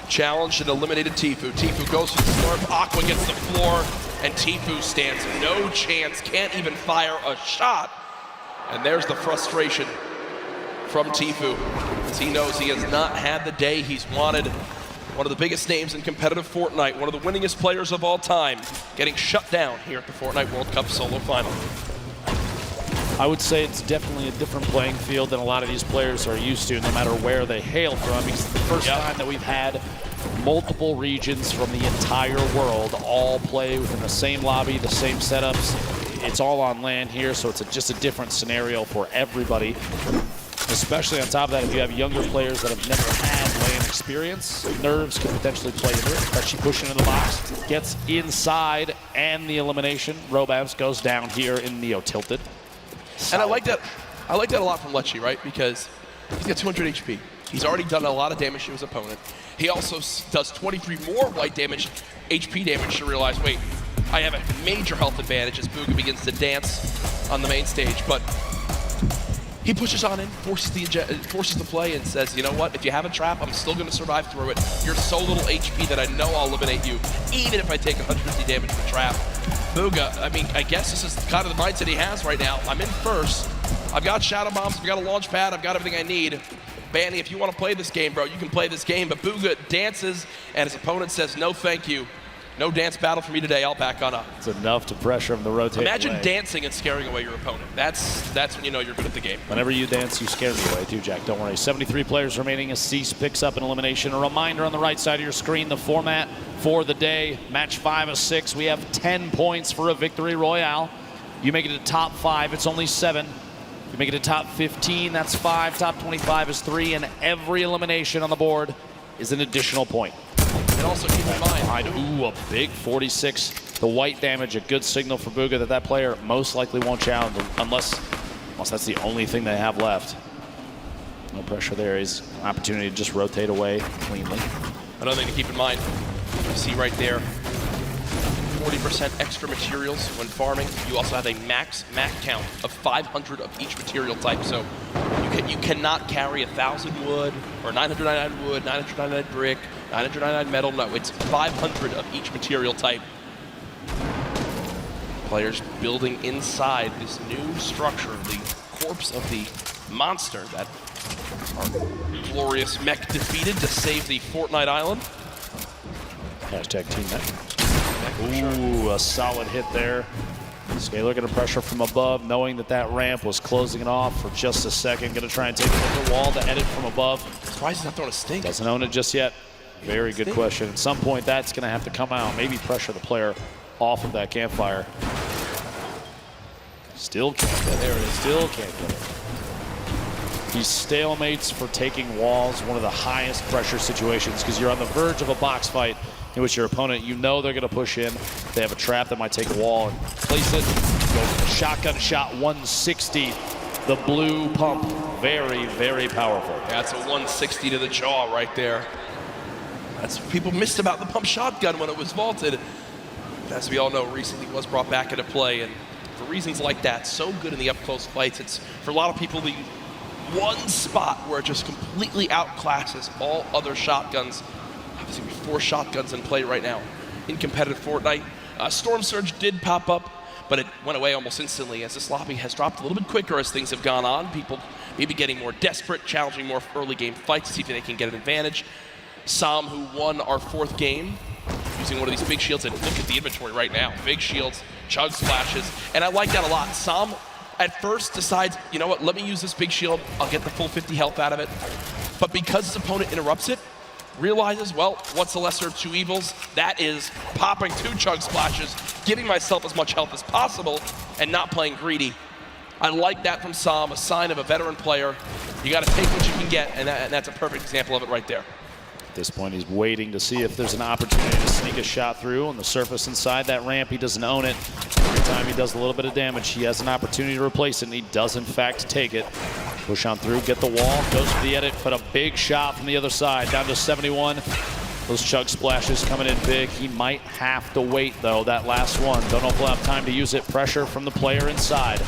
challenged and eliminated Tfue. Tfue goes for the slurp, Aqua gets the floor, and Tfue stands no chance, can't even fire a shot. And there's the frustration from Tfue, as he knows he has not had the day he's wanted. One of the biggest names in competitive Fortnite, one of the winningest players of all time, getting shut down here at the Fortnite World Cup Solo Final. I would say it's definitely a different playing field than a lot of these players are used to, no matter where they hail from. It's the first time that we've had multiple regions from the entire world all play within the same lobby, the same setups. It's all on land here, so it's just a different scenario for everybody. Especially on top of that, if you have younger players that have never had LAN experience, nerves can potentially play into it. But she pushing in the box, gets inside, and the elimination. Robabs goes down here in Neo tilted. And I like that a lot from Lecce, right? Because he's got 200 HP. He's already done a lot of damage to his opponent. He also does 23 more white damage, HP damage to realize, wait, I have a major health advantage as Bugha begins to dance on the main stage. But he pushes on in, forces the play, and says, you know what, if you have a trap, I'm still going to survive through it. You're so little HP that I know I'll eliminate you, even if I take 150 damage from the trap. Bugha, I mean, I guess this is kind of the mindset he has right now. I'm in first. I've got shadow bombs, I've got a launch pad, I've got everything I need. Banny, if you want to play this game, bro, you can play this game. But Bugha dances, and his opponent says, no, thank you. No dance battle for me today. I'll back on up. It's enough to pressure him to rotate. Imagine dancing and scaring away your opponent. That's when you know you're good at the game. Whenever you dance, you scare me away too, Jack. Don't worry. 73 players remaining as Cease picks up an elimination. A reminder on the right side of your screen, the format for the day. Match 5 of 6. We have 10 points for a victory royale. You make it to top 5, it's only 7. You make it to top 15, that's 5. Top 25 is 3, and every elimination on the board is an additional point. And also keep in mind, ooh, a big 46. The white damage, a good signal for Bugha that player most likely won't challenge unless that's the only thing they have left. No pressure there. Is an opportunity to just rotate away cleanly. Another thing to keep in mind, you see right there, 40% extra materials when farming. You also have a max count of 500 of each material type. So you cannot carry 1,000 wood or 999 wood, 999 brick, 999 metal. No, it's 500 of each material type. Players building inside this new structure, the corpse of the monster that our glorious mech defeated to save the Fortnite island. Hashtag team mech. Ooh, a solid hit there. Scalar going to pressure from above, knowing that ramp was closing it off for just a second. Going to try and take the wall to edit from above. Surprised he's not throwing a stink. Doesn't own it just yet. Very good question. At some point, that's going to have to come out. Maybe pressure the player off of that campfire. Still can't get it. There it is. Still can't get it. These stalemates for taking walls, one of the highest pressure situations because you're on the verge of a box fight in which your opponent, you know they're going to push in. They have a trap that might take a wall and place it. Go for the shotgun shot, 160. The blue pump, very, very powerful. That's a 160 to the jaw right there. That's what people missed about the pump shotgun when it was vaulted. As we all know, recently was brought back into play, and for reasons like that, so good in the up-close fights. It's, for a lot of people, the one spot where it just completely outclasses all other shotguns. Obviously, 4 shotguns in play right now in competitive Fortnite. Storm Surge did pop up, but it went away almost instantly as this lobby has dropped a little bit quicker as things have gone on. People maybe getting more desperate, challenging more early game fights to see if they can get an advantage. Sam, who won our 4th game, using one of these big shields, and look at the inventory right now. Big shields, chug splashes, and I like that a lot. Sam at first decides, you know what, let me use this big shield. I'll get the full 50 health out of it. But because his opponent interrupts it, realizes, well, what's the lesser of two evils? That is popping 2 chug splashes, giving myself as much health as possible, and not playing greedy. I like that from Sam, a sign of a veteran player. You got to take what you can get, and that's a perfect example of it right there. At this point, he's waiting to see if there's an opportunity to sneak a shot through on the surface inside that ramp. He doesn't own it. Every time he does a little bit of damage, he has an opportunity to replace it, and he does, in fact, take it. Push on through, get the wall, goes for the edit, but a big shot from the other side, down to 71. Those chug splashes coming in big. He might have to wait, though, that last one. Don't know if he'll have time to use it. Pressure from the player inside.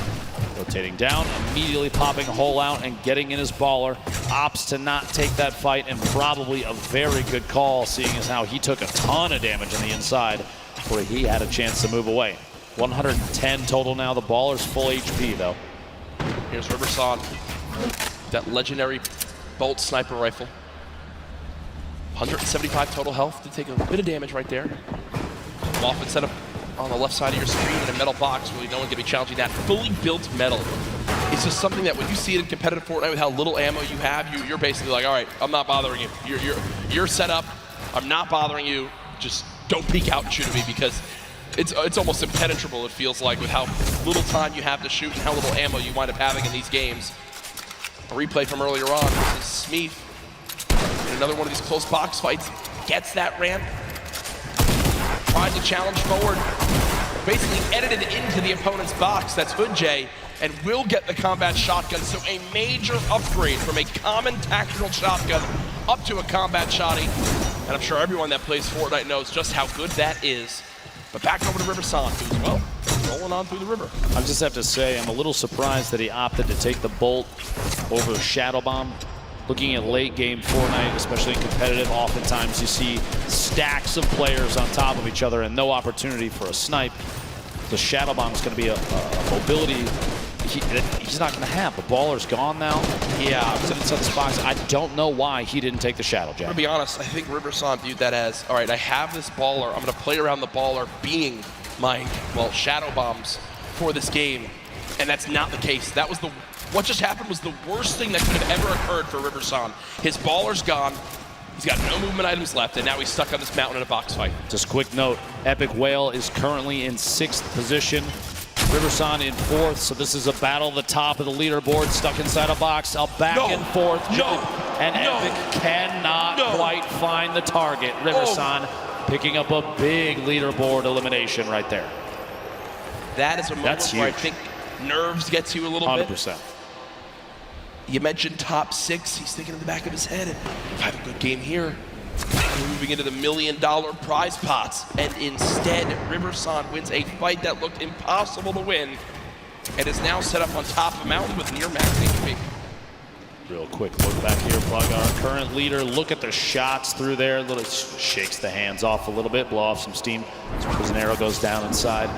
Rotating down, immediately popping a hole out and getting in his baller. Opts to not take that fight, and probably a very good call, seeing as how he took a ton of damage on the inside where he had a chance to move away. 110 total now. The baller's full HP, though. Here's Riverson. That legendary bolt sniper rifle. 175 total health to take a bit of damage right there. Often set up on the left side of your screen in a metal box. Really, no one can be challenging that. Fully built metal. It's just something that when you see it in competitive Fortnite with how little ammo you have, you're basically like, all right, I'm not bothering you. You're set up. I'm not bothering you. Just don't peek out and shoot at me, because it's almost impenetrable, it feels like, with how little time you have to shoot and how little ammo you wind up having in these games. A replay from earlier on. This is Smeeth in another one of these close box fights. Gets that ramp. Tries to challenge forward. Basically edited into the opponent's box. That's Hood J. And will get the combat shotgun. So a major upgrade from a common tactical shotgun up to a combat shotty. And I'm sure everyone that plays Fortnite knows just how good that is. But back over to Riverson, who's, well, rolling on through the river. I just have to say, I'm a little surprised that he opted to take the bolt over the Shadow Bomb. Looking at late game Fortnite, especially in competitive, oftentimes you see stacks of players on top of each other and no opportunity for a snipe. The Shadow Bomb is going to be a mobility he's not going to have. The baller's gone now. Yeah, it's inside this box. I don't know why he didn't take the Shadow Jab. To be honest, I think Riverson viewed that as, all right, I have this baller. I'm going to play around the baller being my, well, Shadow Bombs for this game. And that's not the case. That was what just happened was the worst thing that could have ever occurred for Riverson. His baller's gone. He's got no movement items left, and now he's stuck on this mountain in a box fight. Just quick note, Epic Whale is currently in 6th position. Riverson in 4th, so this is a battle at the top of the leaderboard, stuck inside a box, a back and forth. And Epic cannot quite find the target. Riverson picking up a big leaderboard elimination right there. That is a moment where I think nerves gets you a little 100%. bit. You mentioned top 6. He's thinking in the back of his head, if I have a good game here, we're moving into the $1 million prize pots. And instead, Riverson wins a fight that looked impossible to win and is now set up on top of a mountain with near max HP. Real quick look back here, Plug, our current leader. Look at the shots through there. Little shakes the hands off a little bit, blow off some steam. As an arrow goes down inside.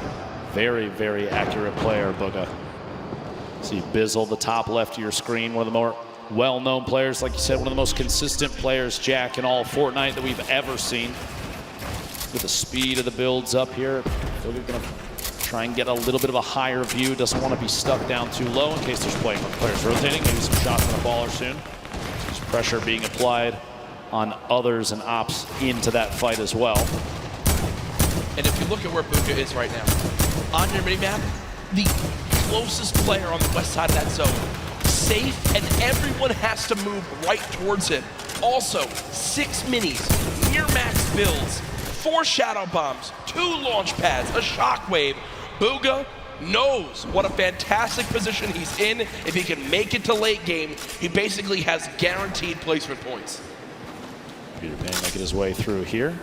Very, very accurate player, Booga. See Bizzle, the top left of your screen, one of the more well-known players, like you said, one of the most consistent players, Jack, in all of Fortnite that we've ever seen. With the speed of the builds up here, so we're gonna try and get a little bit of a higher view. Doesn't want to be stuck down too low in case there's players rotating. Maybe some shots on the baller soon. There's pressure being applied on others and ops into that fight as well. And if you look at where Buka is right now, on your mini-map, the closest player on the west side of that zone, safe, and everyone has to move right towards him. Also, 6 minis, near max builds, 4 shadow bombs, 2 launch pads, a shockwave. Booga knows what a fantastic position he's in. If he can make it to late game, he basically has guaranteed placement points. Peter Pan making his way through here.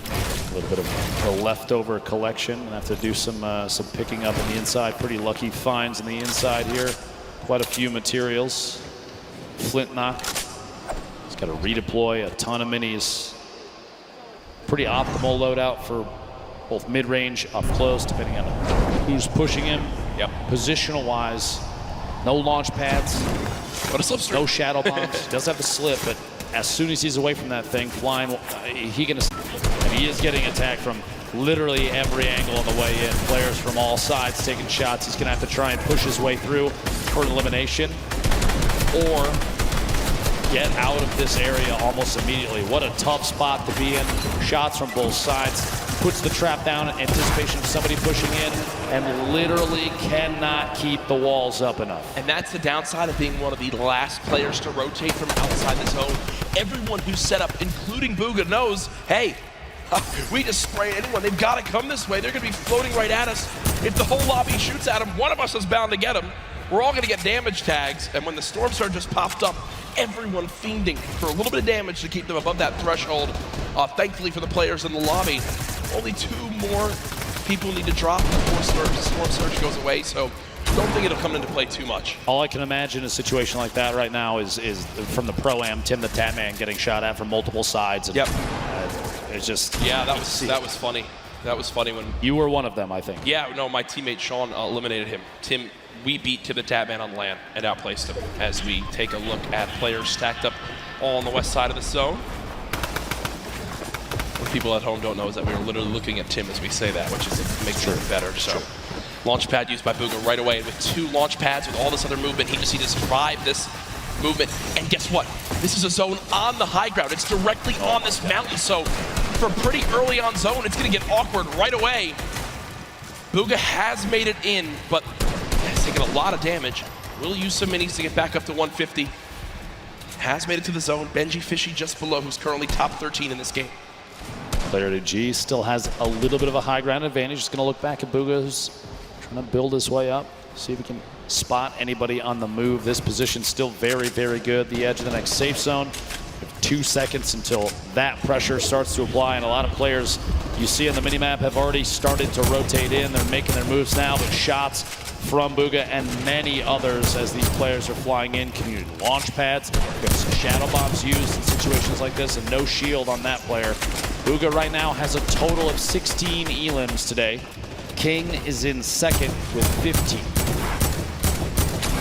A little bit of a leftover collection. Gonna have to do some picking up on the inside. Pretty lucky finds on the inside here. Quite a few materials. Flint knock. He's got to redeploy a ton of minis. Pretty optimal loadout for both mid-range, up close, depending on who's pushing him. Yep. Positional wise, no launch pads. What a slipstream. No shadow bombs. Does have a slip, but as soon as he's away from that thing, flying, and he is getting attacked from literally every angle on the way in. Players from all sides taking shots. He's gonna have to try and push his way through for an elimination, or get out of this area almost immediately. What a tough spot to be in. Shots from both sides. Puts the trap down in anticipation of somebody pushing in, and literally cannot keep the walls up enough. And that's the downside of being one of the last players to rotate from outside the zone. Everyone who's set up, including Bugha, knows, hey, we just spray anyone. They've got to come this way. They're going to be floating right at us. If the whole lobby shoots at them, one of us is bound to get them. We're all going to get damage tags, and when the Storm Surge just popped up, everyone fiending for a little bit of damage to keep them above that threshold. Thankfully for the players in the lobby, only 2 more people need to drop before Storm Surge goes away, so don't think it'll come into play too much. All I can imagine in a situation like that right now is from the Pro-Am, Tim the Tatman getting shot at from multiple sides. And, yep. It's just... Yeah, that was funny. That was funny when... You were one of them, I think. Yeah, no, my teammate Sean eliminated him. Tim, we beat Tim the Tatman on LAN and outplaced him as we take a look at players stacked up all on the west side of the zone. What people at home don't know is that we were literally looking at Tim as we say that, which makes it better. So, launch pad used by Bugha right away. With 2 launch pads, with all this other movement, he just survived this movement. And guess what? This is a zone on the high ground. It's directly on this mountain. So, for a pretty early on zone, it's going to get awkward right away. Bugha has made it in, but has taken a lot of damage. Will use some minis to get back up to 150. Has made it to the zone. Benji Fishy just below, who's currently top 13 in this game. Player to G still has a little bit of a high ground advantage. Just going to look back at Bugha, who's trying to build his way up. See if he can spot anybody on the move. This position still very, very good. The edge of the next safe zone. 2 seconds until that pressure starts to apply, and a lot of players you see on the minimap have already started to rotate in. They're making their moves now, but shots from Bugha and many others as these players are flying in. Community launch pads, some shadow bombs used in situations like this, and no shield on that player. Bugha right now has a total of 16 elims today. King is in second with 15.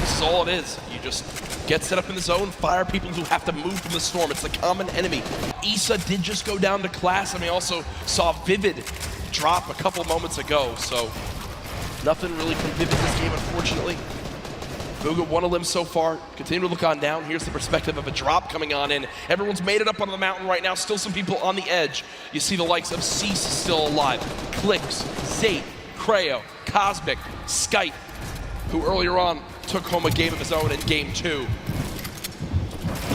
This is all it is. You just get set up in the zone, fire people who have to move from the storm. It's the common enemy. Issa did just go down to class, and we also saw Vivid drop a couple moments ago, so nothing really from Vivid this game, unfortunately. Bugha 1 elim so far. Continue to look on down. Here's the perspective of a drop coming on in. Everyone's made it up on the mountain right now. Still some people on the edge. You see the likes of Cease still alive. Clicks, Zate, Creo, Cosmic, Skype, who earlier on took home a game of his own in game 2.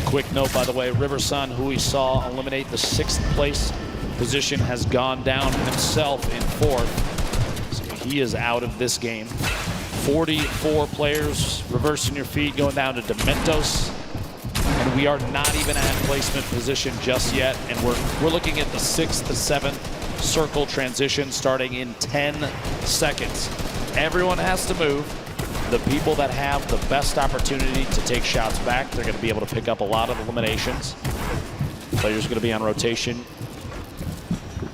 Quick note, by the way, Riversun, who we saw eliminate the 6th place position, has gone down himself in 4th. So he is out of this game. 44 players reversing your feet, going down to Dementos. And we are not even at placement position just yet. And we're looking at the 6th to 7th circle transition starting in 10 seconds. Everyone has to move. The people that have the best opportunity to take shots back, they're going to be able to pick up a lot of eliminations. Players are going to be on rotation.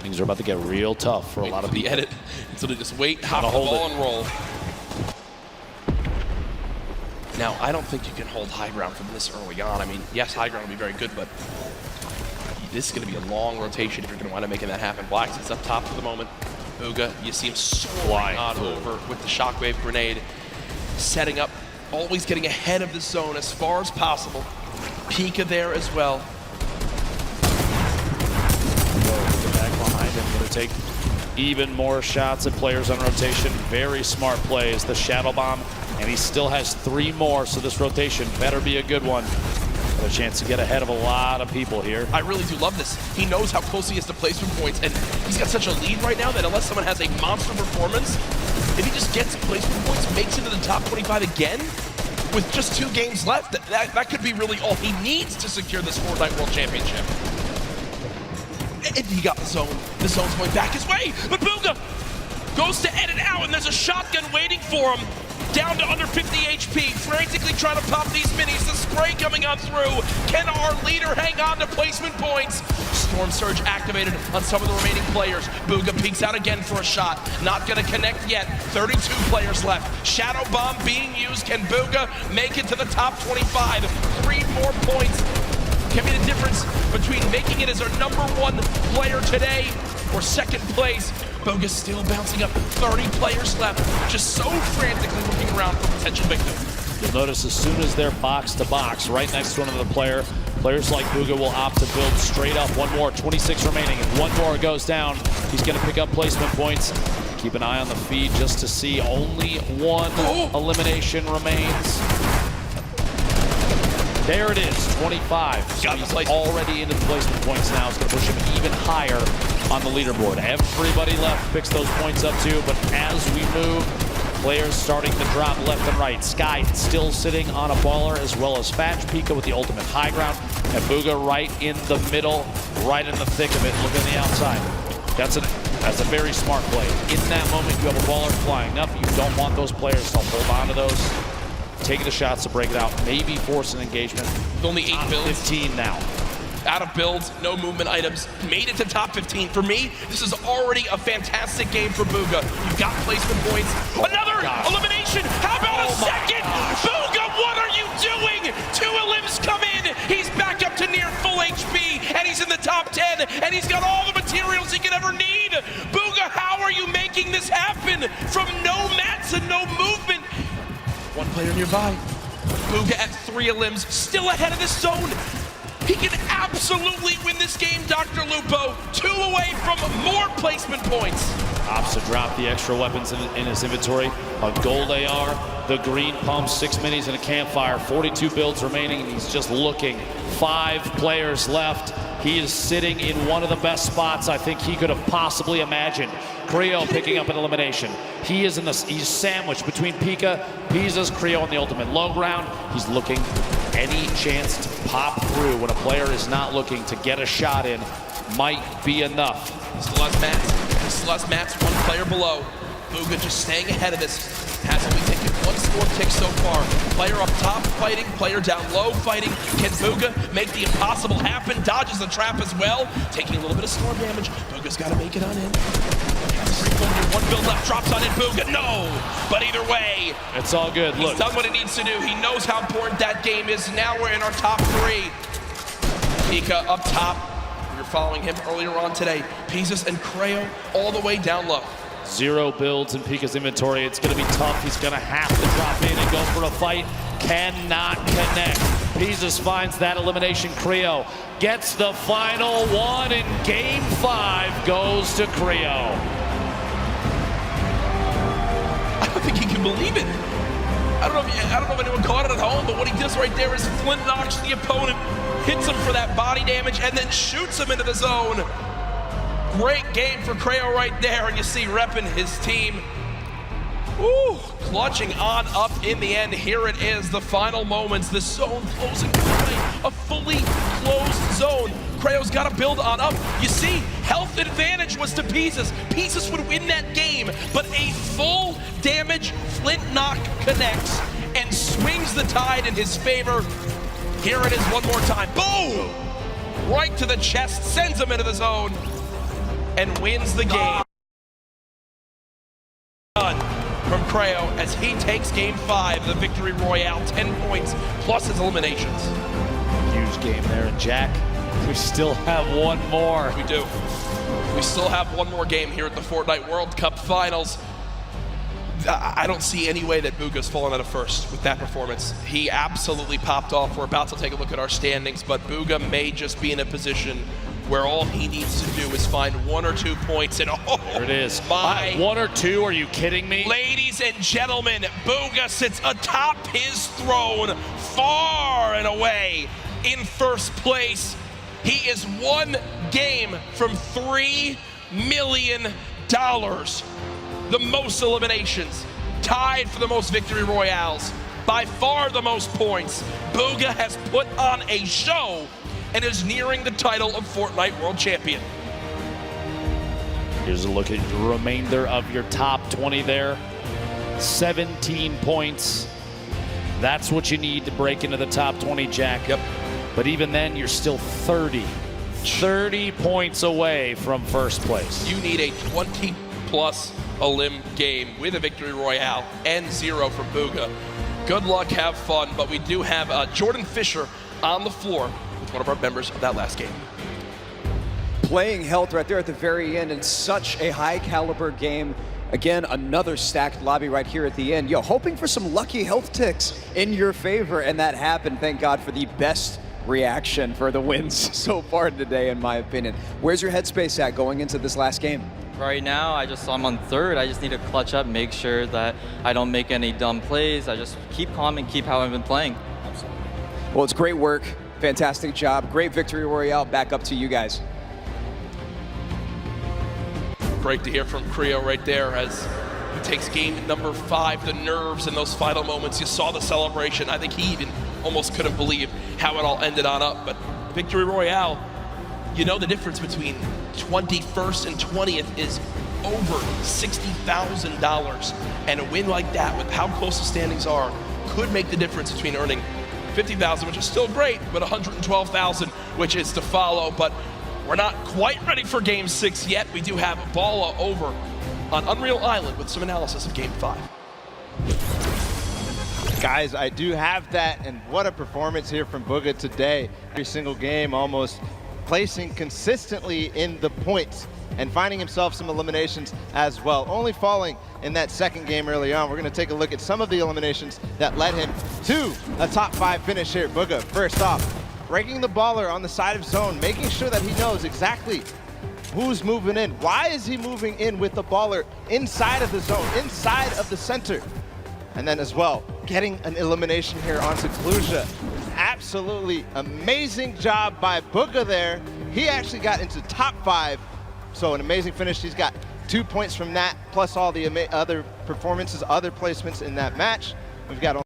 Things are about to get real tough for a lot of people. The edit, so they just wait, hop the ball, and roll. Now, I don't think you can hold high ground from this early on. I mean, yes, high ground will be very good, but this is going to be a long rotation if you're going to wind up making that happen. Blacks is up top for the moment. Bugha, you see him flying on over with the shockwave grenade. Setting up, always getting ahead of the zone as far as possible. Pika there as well. Back behind him, going to take even more shots at players on rotation. Very smart plays. The shadow bomb, and he still has 3 more, so this rotation better be a good one. Got a chance to get ahead of a lot of people here. I really do love this. He knows how close he is to placement points, and he's got such a lead right now that unless someone has a monster performance, if he just gets placement points, makes it to the top 25 again, with just 2 games left, that could be really all he needs to secure this Fortnite World Championship. And he got the zone. The zone's going back his way, but Bugha goes to edit out, and there's a shotgun waiting for him. Down to under 50 HP, frantically trying to pop these minis. The spray coming on through. Can our leader hang on to placement points? Storm Surge activated on some of the remaining players. Bugha peeks out again for a shot. Not gonna connect yet. 32 players left. Shadow Bomb being used. Can Bugha make it to the top 25? 3 more points can be the difference between making it as our #1 player today or second place. Booga's still bouncing up, 30 players left, just so frantically looking around for potential victims. You'll notice as soon as they're box to box, right next to another player, players like Booga will opt to build straight up. One more, 26 remaining. If one more goes down, he's going to pick up placement points. Keep an eye on the feed just to see only one elimination remains. There it is, 25. So he's already into the placement points now. It's going to push him even higher on the leaderboard. Everybody left picks those points up too, but as we move, players starting to drop left and right. Sky still sitting on a baller, as well as Fatch, Pika with the ultimate high ground, and Booga right in the middle, right in the thick of it. Look on the outside. That's a very smart play. In that moment, you have a baller flying up. You don't want those players to hold on to those. Taking the shots to break it out, maybe force an engagement. Only 8 builds. 15 now. Out of builds, no movement items, made it to top 15. For me, this is already a fantastic game for Booga. You've got placement points. Another elimination! How about a second? Booga, what are you doing? 2 elims come in. He's back up to near full HP, and he's in the top 10, and he's got all the materials he could ever need. Booga, how are you making this happen? From no mats and no movement. One player nearby. Booga at 3 elims, still ahead of this zone. He can absolutely win this game, Dr. Lupo. 2 away from more placement points. Opts to drop the extra weapons in his inventory. A gold AR, the green pump, 6 minis, and a campfire. 42 builds remaining, and he's just looking. 5 players left. He is sitting in one of the best spots I think he could have possibly imagined. Creo picking up an elimination. He's sandwiched between Pika, Pisa's, Creo on the ultimate low ground. He's looking any chance to pop through when a player is not looking to get a shot in might be enough. He still has mats. He still has mats, 1 player below. Booga just staying ahead of this. Has only taken 1 score tick so far. Player up top fighting, player down low fighting. Can Booga make the impossible happen? Dodges the trap as well. Taking a little bit of storm damage. Booga's got to make it on in. Has 1 build left, drops on in. Booga, no! But either way, it's all good. Look, he's done what he needs to do. He knows how important that game is. Now we're in our top 3. Pika up top. We were following him earlier on today. Pizzas and Creo all the way down low. 0 builds in Pika's inventory. It's going to be tough. He's going to have to drop in and go for a fight. Cannot connect. Pizzas finds that elimination. Creo gets the final one, and game 5 goes to Creo. I don't think he can believe it. I don't know if anyone caught it at home, but what he does right there is Flint knocks the opponent, hits him for that body damage, and then shoots him into the zone. Great game for Creo right there, and you see repping his team. Ooh, clutching on up in the end. Here it is, the final moments. The zone closing tight, a fully closed zone. Creo's got to build on up. You see, health advantage was to Pizzas. Pizzas would win that game, but a full damage Flint knock connects and swings the tide in his favor. Here it is one more time. Boom! Right to the chest, sends him into the zone, and wins the game. Done from Creo as he takes game 5, the victory royale, 10 points plus his eliminations. Huge game there, and Jack, we still have one more. We do. We still have one more game here at the Fortnite World Cup Finals. I don't see any way that Booga's fallen out of first with that performance. He absolutely popped off. We're about to take a look at our standings, but Booga may just be in a position where all he needs to do is find 1 or 2 points, and there it is. 1 or 2, are you kidding me? Ladies and gentlemen, Booga sits atop his throne, far and away in first place. He is 1 game from $3 million. The most eliminations, tied for the most victory royales, by far the most points. Booga has put on a show and is nearing the title of Fortnite World Champion. Here's a look at the remainder of your top 20 there. 17 points. That's what you need to break into the top 20, Jack. Yep. But even then, you're still 30 points away from first place. You need a 20-plus elim game with a victory royale and 0 for Booga. Good luck, have fun, but we do have Jordan Fisher on the floor with one of our members of that last game. Playing health right there at the very end in such a high caliber game. Again, another stacked lobby right here at the end. Yo, hoping for some lucky health ticks in your favor, and that happened. Thank God for the best reaction for the wins so far today, in my opinion. Where's your headspace at going into this last game? Right now, I'm on third. I just need to clutch up, make sure that I don't make any dumb plays. I just keep calm and keep how I've been playing. Well, it's great work. Fantastic job. Great victory royale. Back up to you guys. Great to hear from Creo right there as he takes game number 5, the nerves in those final moments. You saw the celebration. I think he even almost couldn't believe how it all ended on up. But Victory Royale, you know the difference between 21st and 20th is over $60,000. And a win like that, with how close the standings are, could make the difference between earning $50,000, which is still great, but $112,000, which is to follow. But we're not quite ready for Game 6 yet. We do have Balla over on Unreal Island with some analysis of Game 5. Guys, I do have that, and what a performance here from Booga today. Every single game almost placing consistently in the points and finding himself some eliminations as well. Only falling in that second game early on. We're going to take a look at some of the eliminations that led him to a top 5 finish here. Booga, first off, breaking the baller on the side of zone, making sure that he knows exactly who's moving in. Why is he moving in with the baller inside of the zone, inside of the center? And then as well, getting an elimination here onto Kluja. Absolutely amazing job by Booga there. He actually got into top 5. So an amazing finish. He's got 2 points from that, plus all the other performances, other placements in that match. We've got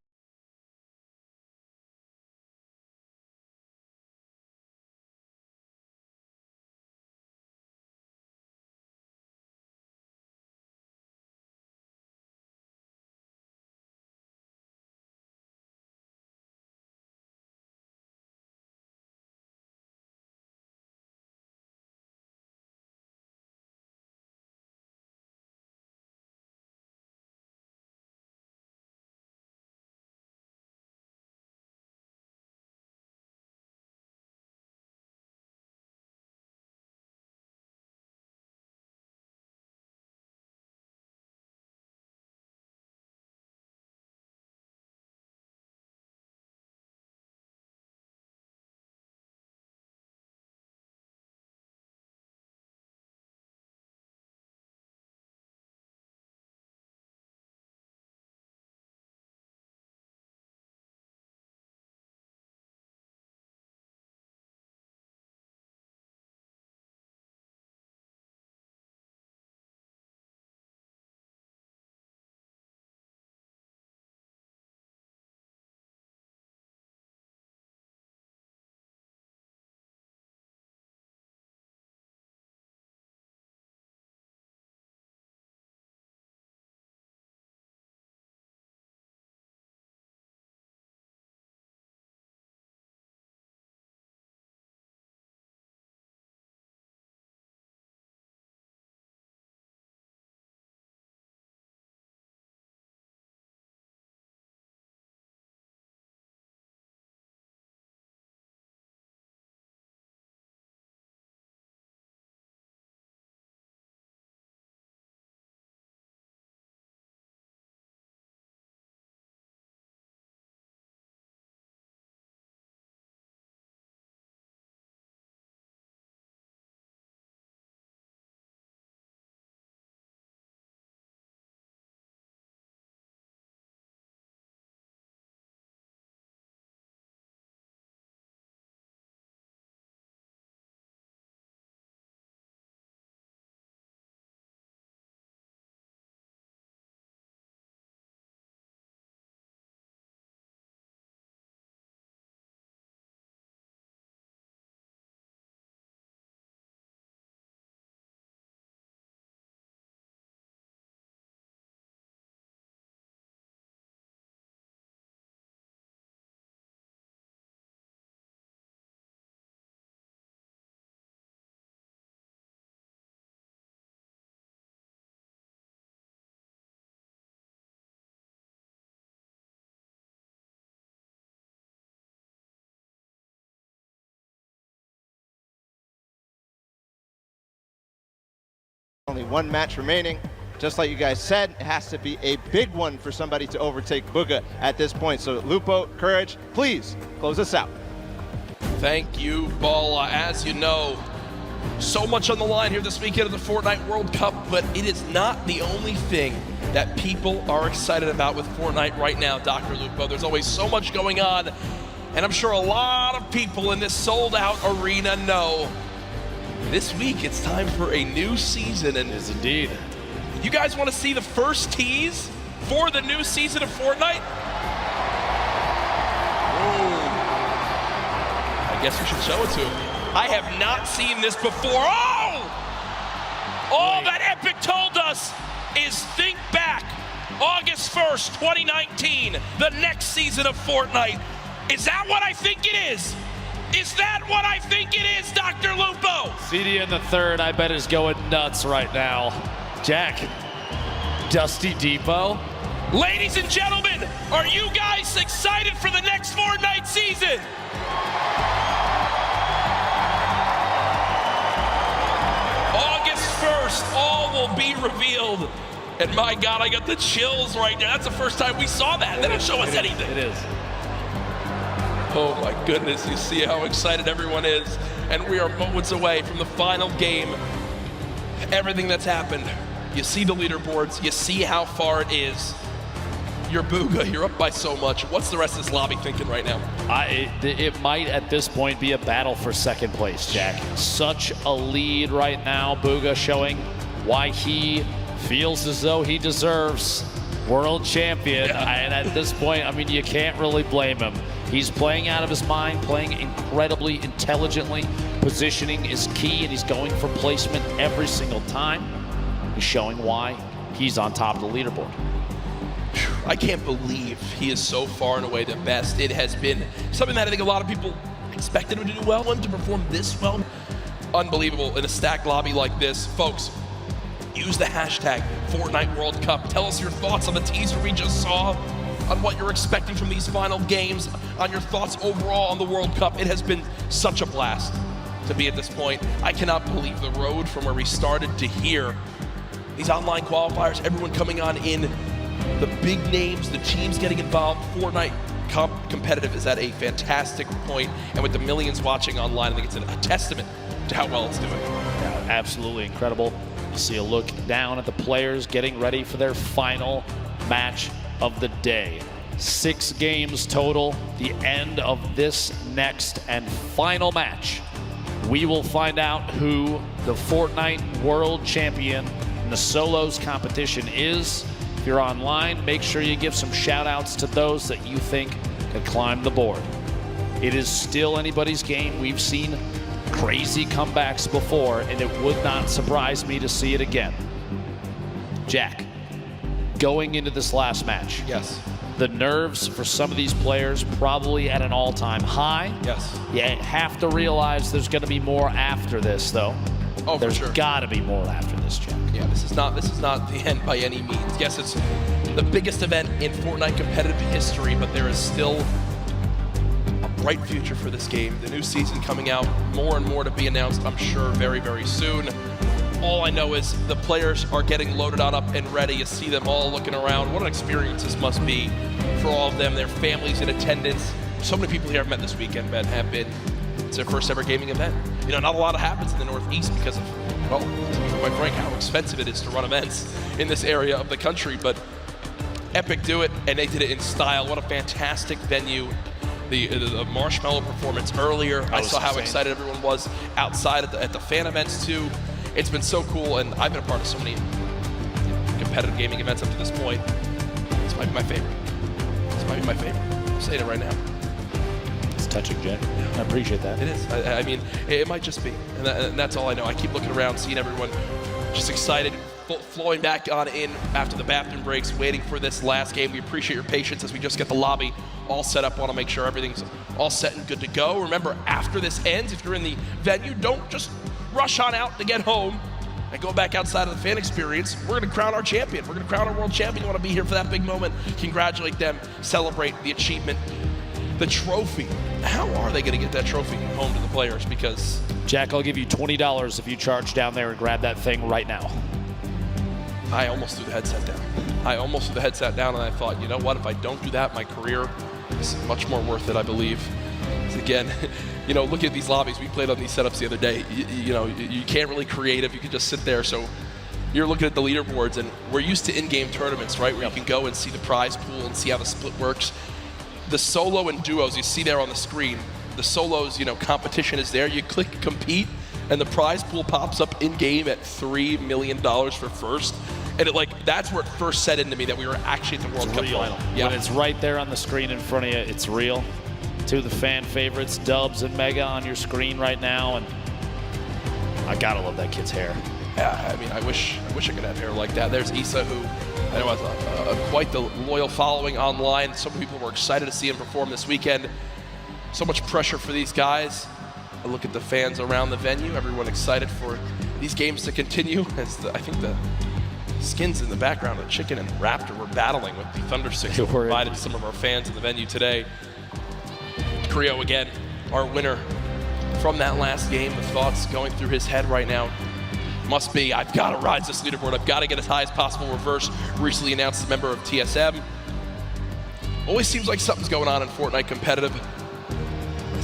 Only one match remaining. Just like you guys said, it has to be a big one for somebody to overtake Bugha at this point. So Lupo, Courage, please close us out. Thank you, Bala. As you know, so much on the line here this weekend of the Fortnite World Cup, but it is not the only thing that people are excited about with Fortnite right now, Dr. Lupo. There's always so much going on, and I'm sure a lot of people in this sold-out arena know this week it's time for a new season. And yes, indeed. You guys want to see the first tease for the new season of Fortnite? Ooh. I guess we should show it to him. I have not seen this before. Oh! All that Epic told us is think back. August 1st, 2019, the next season of Fortnite. Is that what I think it is? Is that what I think it is, Dr. Lupo? CD in the third, I bet, is going nuts right now. Jack, Dusty Depot. Ladies and gentlemen, are you guys excited for the next Fortnite season? August 1st, all will be revealed. And my God, I got the chills right now. That's the first time we saw that. They didn't show us anything. It is. Oh my goodness, you see how excited everyone is. And we are moments away from the final game. Everything that's happened. You see the leaderboards, you see how far it is. You're Bugha, you're up by so much. What's the rest of this lobby thinking right now? It might at this point be a battle for second place, Jack. Such a lead right now. Bugha showing why he feels as though he deserves world champion. And at this point, I mean, you can't really blame him. He's playing out of his mind, playing incredibly intelligently. Positioning is key, and he's going for placement every single time. He's showing why he's on top of the leaderboard. I can't believe he is so far and away the best. It has been something that I think a lot of people expected him to do well, and to perform this well. Unbelievable in a stacked lobby like this. Folks, use the hashtag Fortnite World Cup. Tell us your thoughts on the teaser we just saw, on what you're expecting from these final games, on your thoughts overall on the World Cup. It has been such a blast to be at this point. I cannot believe the road from where we started to here. These online qualifiers, everyone coming on in, the big names, the teams getting involved. Fortnite competitive is at a fantastic point, and with the millions watching online, I think it's a testament to how well it's doing. Yeah, absolutely incredible. You see a look down at the players getting ready for their final match of the day. 6 games total, the end of this next and final match. We will find out who the Fortnite World Champion in the solos competition is. If you're online, make sure you give some shout outs to those that you think can climb the board. It is still anybody's game. We've seen crazy comebacks before, and it would not surprise me to see it again. Jack, going into this last match. Yes. The nerves for some of these players probably at an all-time high. Yes. You have to realize there's going to be more after this, though. Oh, there's for sure. got to be more after this, Jack. Yeah, this is not the end by any means. Yes, it's the biggest event in Fortnite competitive history, but there is still a bright future for this game. The new season coming out, more and more to be announced, I'm sure, very, very soon. All I know is the players are getting loaded on up and ready. You see them all looking around. What an experience this must be for all of them, their families in attendance. So many people here I've met this weekend, Ben, have been. It's their first ever gaming event. You know, not a lot happens in the Northeast because of, well, to be quite frank, how expensive it is to run events in this area of the country. But Epic do it, and they did it in style. What a fantastic venue. The marshmallow performance earlier. I saw how excited everyone was outside at the fan events too. It's been so cool, and I've been a part of so many competitive gaming events up to this point. This might be my favorite. This might be my favorite. I'm saying it right now. It's touching, Jack. I appreciate that. It is. I mean, it might just be. And that's all I know. I keep looking around, seeing everyone just excited, flowing back on in after the bathroom breaks, waiting for this last game. We appreciate your patience as we just get the lobby all set up. Want to make sure everything's all set and good to go. Remember, after this ends, if you're in the venue, don't just rush on out to get home and go back outside of the fan experience. We're going to crown our champion. We're going to crown our world champion. You want to be here for that big moment. Congratulate them. Celebrate the achievement. The trophy. How are they going to get that trophy home to the players? Because Jack, I'll give you $20 if you charge down there and grab that thing right now. I almost threw the headset down. I almost threw the headset down, and I thought, you know what, if I don't do that, my career is much more worth it, I believe. So again, you know, look at these lobbies. We played on these setups the other day. You know, you can't really creative. You can just sit there. So you're looking at the leaderboards, and we're used to in-game tournaments, right, where you can go and see the prize pool and see how the split works. The solo and duos you see there on the screen, the solos, you know, competition is there. You click compete, and the prize pool pops up in-game at $3 million for first. And that's where it first set into me that we were actually at the World Cup final. Yeah. When it's right there on the screen in front of you, it's real. Two of the fan favorites, Dubs and Mega, on your screen right now, and I gotta love that kid's hair. Yeah, I mean, I wish I could have hair like that. There's Issa, who I know has quite the loyal following online. Some people were excited to see him perform this weekend. So much pressure for these guys. I look at the fans around the venue, everyone excited for these games to continue. I think the skins in the background of Chicken and Raptor were battling with the Thunder Six that provided to some of our fans in the venue today. Creo again, our winner from that last game. The thoughts going through his head right now must be, I've got to rise this leaderboard. I've got to get as high as possible. Reverse, recently announced a member of TSM. Always seems like something's going on in Fortnite competitive.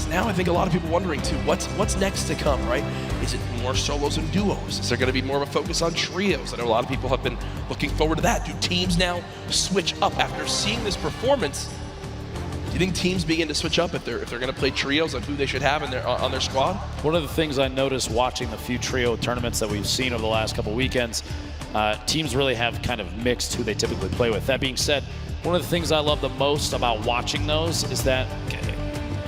Now I think a lot of people wondering too, what's next to come, right? Is it more solos and duos? Is there going to be more of a focus on trios? I know a lot of people have been looking forward to that. Do teams now switch up after seeing this performance? Do you think teams begin to switch up if they're going to play trios on who they should have on their squad? One of the things I noticed watching the few trio tournaments that we've seen over the last couple weekends, teams really have kind of mixed who they typically play with. That being said, one of the things I love the most about watching those is that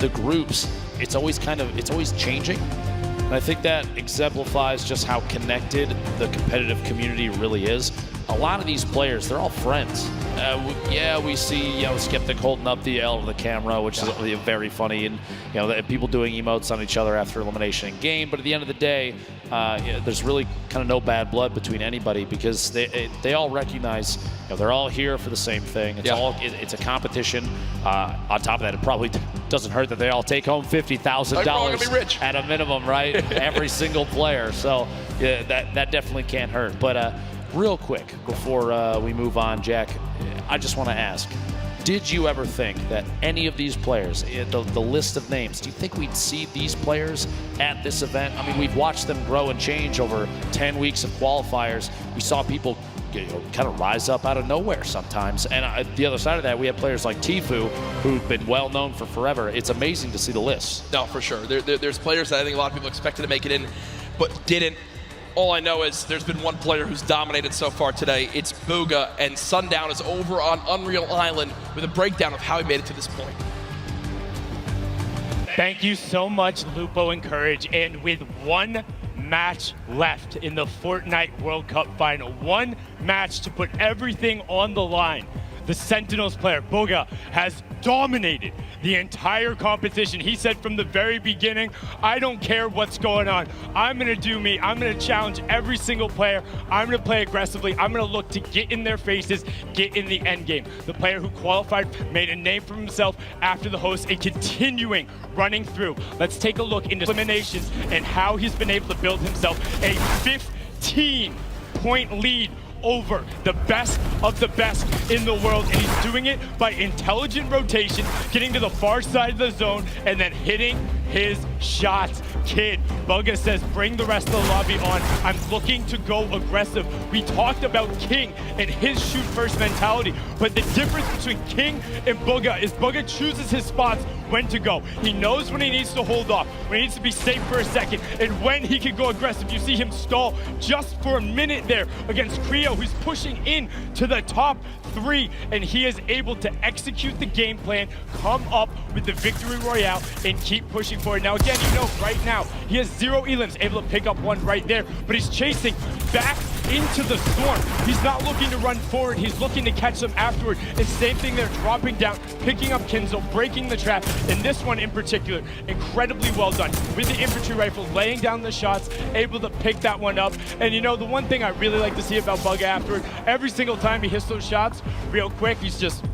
the groups, it's always changing. And I think that exemplifies just how connected the competitive community really is. A lot of these players, they're all friends. We see, Skeptic holding up the L to the camera, which is very funny, and people doing emotes on each other after elimination in game. But at the end of the day, there's really kind of no bad blood between anybody, because they all recognize they're all here for the same thing. It's a competition. On top of that, it probably doesn't hurt that they all take home $50,000 at a minimum, right? Every single player. So that definitely can't hurt. But real quick, before we move on, Jack, I just want to ask, did you ever think that any of these players, the list of names, do you think we'd see these players at this event? I mean, we've watched them grow and change over 10 weeks of qualifiers. We saw people kind of rise up out of nowhere sometimes. And the other side of that, we have players like Tfue, who've been well known for forever. It's amazing to see the list. No, for sure. There's players that I think a lot of people expected to make it in, but didn't. All I know is there's been one player who's dominated so far today. It's Booga, and Sundown is over on Unreal Island with a breakdown of how he made it to this point. Thank you so much, Lupo and Courage. And with one match left in the Fortnite World Cup final, one match to put everything on the line, the Sentinels player, Booga, has dominated the entire competition. He said from the very beginning, I don't care what's going on. I'm going to do me. I'm going to challenge every single player. I'm going to play aggressively. I'm going to look to get in their faces, get in the end game. The player who qualified made a name for himself after the host and continuing running through. Let's take a look into eliminations and how he's been able to build himself a 15-point lead over the best of the best in the world, and he's doing it by intelligent rotation, getting to the far side of the zone, and then hitting his shots. Kid, Bugga says, bring the rest of the lobby on. I'm looking to go aggressive. We talked about King and his shoot first mentality, but the difference between King and Bugga is Bugga chooses his spots when to go. He knows when he needs to hold off, when he needs to be safe for a second, and when he can go aggressive. You see him stall just for a minute there against Creo, who's pushing in to the top 3, and he is able to execute the game plan, come up with the victory royale, and keep pushing forward. Now again, right now, he has 0 elims, able to pick up one right there, but he's chasing back into the storm. He's not looking to run forward, he's looking to catch them afterward. And same thing there, dropping down, picking up Kinzel, breaking the trap. And this one in particular, incredibly well done. With the infantry rifle, laying down the shots, able to pick that one up. And the one thing I really like to see about Bugga afterward, every single time he hits those shots, real quick, he's just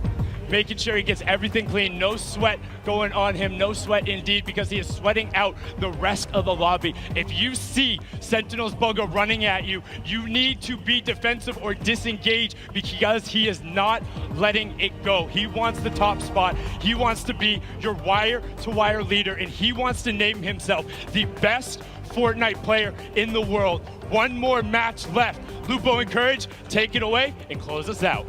making sure he gets everything clean. No sweat going on him, no sweat indeed, because he is sweating out the rest of the lobby. If you see Sentinel's Bugger running at you, you need to be defensive or disengage, because he is not letting it go. He wants the top spot. He wants to be your wire-to-wire leader, and he wants to name himself the best Fortnite player in the world. One more match left. Lupo and Courage, take it away and close us out.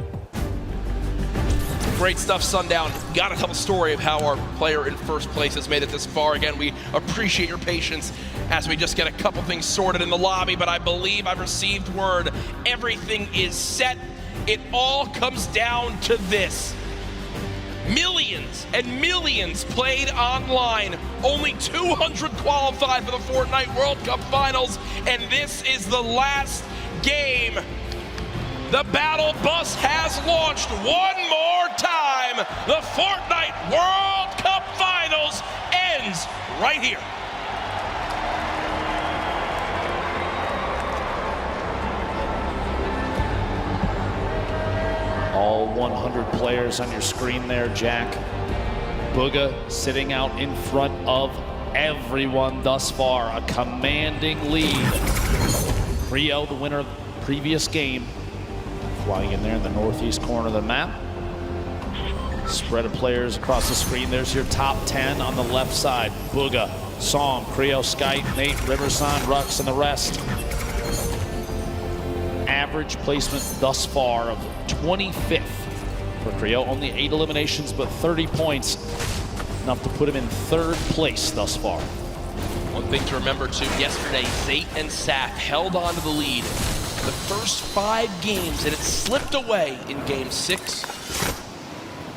Great stuff, Sundown. Gotta tell a story of how our player in first place has made it this far. Again, we appreciate your patience as we just get a couple things sorted in the lobby, but I believe I've received word. Everything is set. It all comes down to this. Millions and millions played online. Only 200 qualified for the Fortnite World Cup Finals, and this is the last game. The battle bus has launched one more time. The Fortnite World Cup Finals ends right here. All 100 players on your screen there, Jack. Booga sitting out in front of everyone thus far. A commanding lead. Rio, the winner of the previous game, flying in there in the northeast corner of the map. Spread of players across the screen. There's your top 10 on the left side. Booga, Song, Creo, Skype, Nate, Riverson, Rux, and the rest. Average placement thus far of 25th for Creo. Only 8 eliminations, but 30 points. Enough to put him in 3rd place thus far. One thing to remember too, yesterday, Zate and Saf held on to the lead the first 5 games, and it slipped away in game 6.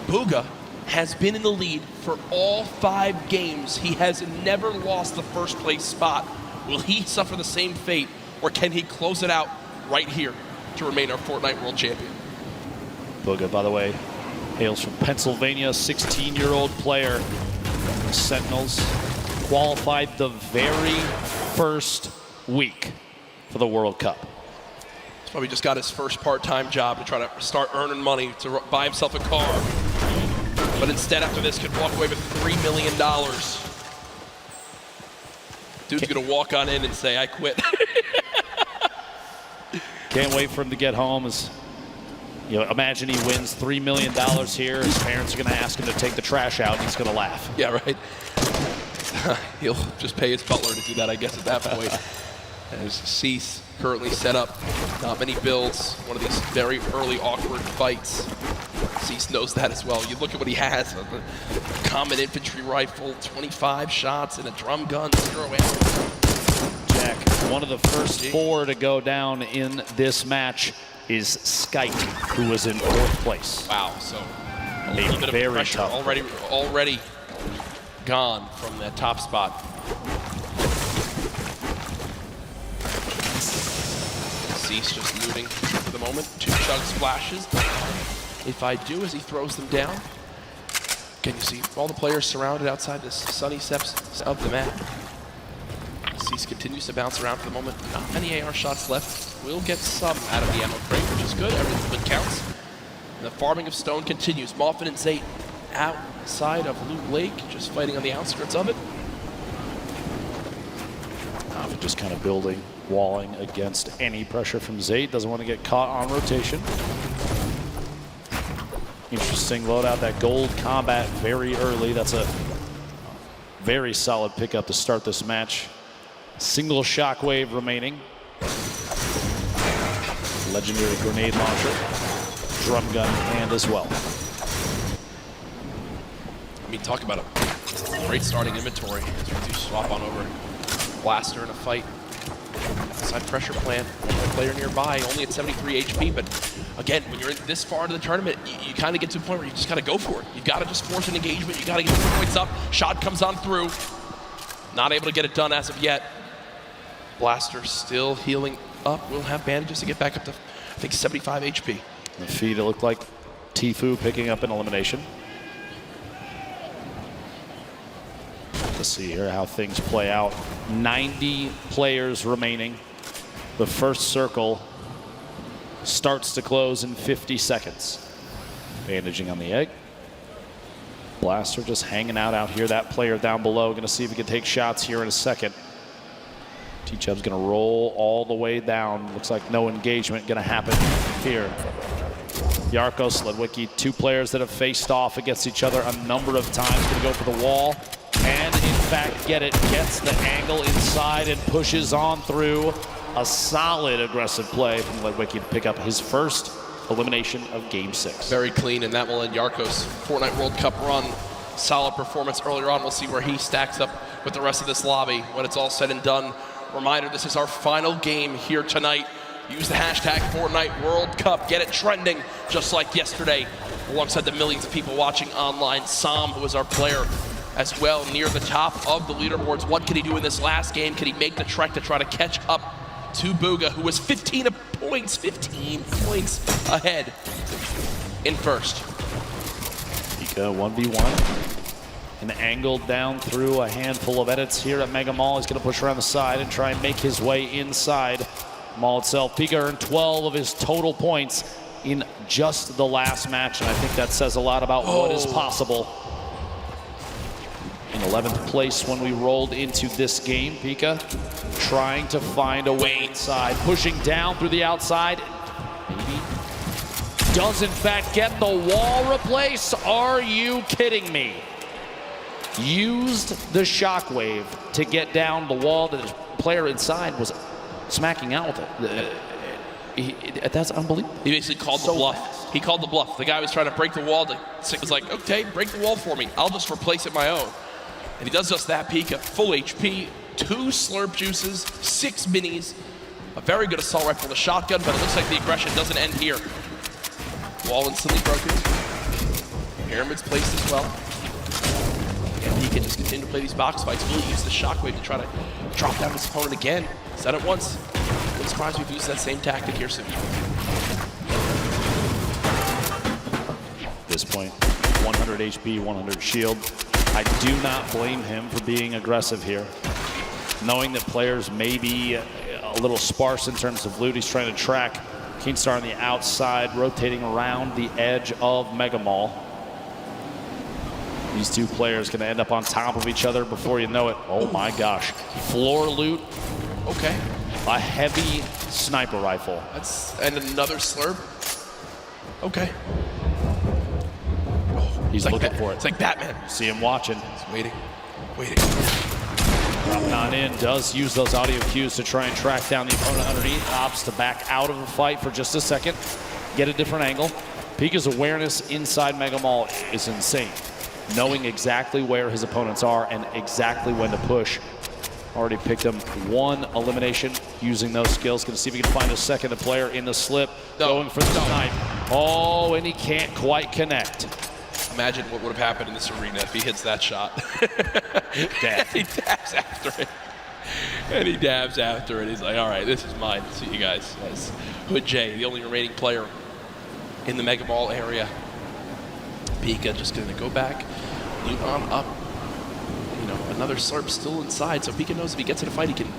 Booga has been in the lead for all 5 games. He has never lost the first place spot. Will he suffer the same fate, or can he close it out right here to remain our Fortnite World Champion? Booga, by the way, hails from Pennsylvania, 16-year-old player. Sentinels qualified the very first week for the World Cup. He's probably just got his first part-time job to try to start earning money to buy himself a car. But instead, after this, could walk away with $3 million. Dude's gonna walk on in and say, I quit. Can't wait for him to get home. As you know, imagine he wins $3 million here. His parents are going to ask him to take the trash out, and he's going to laugh. Yeah, right. He'll just pay his butler to do that, I guess, at that point. As Cease currently set up, not many builds. One of these very early awkward fights. Cease knows that as well. You look at what he has: a common infantry rifle, 25 shots, and a drum gun, 0 ammo. Jack, one of the first 4 to go down in this match is Skype, who was in 4th place. Wow, so a little bit of pressure already gone from that top spot. Cease just looting for the moment. 2 chug splashes. If I do, as he throws them down, can you see all the players surrounded outside the sunny steps of the map? Cease continues to bounce around for the moment. Not many AR shots left. Will get some out of the ammo crate, which is good. Everything counts. And the farming of stone continues. Moffin and Zate outside of Loot Lake, just fighting on the outskirts of it. Moffin just kind of building, walling against any pressure from Zate. Doesn't want to get caught on rotation. Interesting loadout, that gold combat very early. That's a very solid pickup to start this match. Single shockwave remaining. Legendary grenade launcher. Drum gun in hand as well. I mean, talk about a great starting inventory. As we do swap on over. Blaster in a fight. Side pressure plant. One more player nearby, only at 73 HP, but again, when you're in this far into the tournament, you kind of get to a point where you just got to go for it. You've got to just force an engagement. You got to get the points up. Shot comes on through. Not able to get it done as of yet. Blaster still healing up. We'll have bandages to get back up to, I think, 75 HP. The feed, it looked like Tfue picking up an elimination. Let's see here how things play out. 90 players remaining. The first circle starts to close in 50 seconds. Bandaging on the egg. Blaster just hanging out here. That player down below, gonna see if he can take shots here in a second. T-Chub's gonna roll all the way down. Looks like no engagement gonna happen here. Yarko, Sledwicki, two players that have faced off against each other a number of times. Gonna go for the wall and in fact get it. Gets the angle inside and pushes on through. A solid aggressive play from Sledwicki to pick up his first elimination of Game 6. Very clean, and that will end Yarko's Fortnite World Cup run. Solid performance earlier on. We'll see where he stacks up with the rest of this lobby when it's all said and done. Reminder, this is our final game here tonight. Use the hashtag Fortnite World Cup. Get it trending just like yesterday alongside the millions of people watching online. Sam, who is our player as well, near the top of the leaderboards. What can he do in this last game? Can he make the trek to try to catch up to Bugha, who was 15 points ahead in first? Pika 1v1. And angled down through a handful of edits here at Mega Mall. He's going to push around the side and try and make his way inside Mall itself. Pika earned 12 of his total points in just the last match, and I think that says a lot about what is possible. In 11th place when we rolled into this game, Pika trying to find a way inside, pushing down through the outside. Maybe does in fact get the wall replace. Are you kidding me? Used the shockwave to get down the wall that the player inside was smacking out with it. That's unbelievable. He basically called the bluff. Fast. He called the bluff. The guy was trying to break the wall. Sick was like, okay, break the wall for me. I'll just replace it my own. And he does just that. Pika, full HP, 2 slurp juices, 6 minis, a very good assault rifle, the shotgun, but it looks like the aggression doesn't end here. Wall instantly broken. Pyramid's placed as well. And he can just continue to play these box fights. Really use the shockwave to try to drop down his opponent again. He's done it once. Wouldn't surprise me if he used that same tactic here soon. At this point, 100 HP, 100 shield. I do not blame him for being aggressive here. Knowing that players may be a little sparse in terms of loot, he's trying to track Keemstar on the outside, rotating around the edge of Mega Mall. These two players going to end up on top of each other before you know it. Oh my gosh. Floor loot. Okay. A heavy sniper rifle. And another slurp. Okay. He's looking for it. It's like Batman. See him watching. He's waiting. Dropping on in, does use those audio cues to try and track down the opponent underneath. Opts to back out of the fight for just a second. Get a different angle. Pika's awareness inside Mega Mall is insane. Knowing exactly where his opponents are and exactly when to push. Already picked him 1 elimination using those skills. Gonna see if he can find a second player in the slip. Going for the snipe. Oh, and he can't quite connect. Imagine what would have happened in this arena if he hits that shot. Death. He dabs after it. And he dabs after it. He's like, all right, this is mine. See you guys. As Hood J, the only remaining player in the Mega Mall area. Pika just going to go back, loot on up. You know, another slurp still inside. So Pika knows if he gets in a fight, he can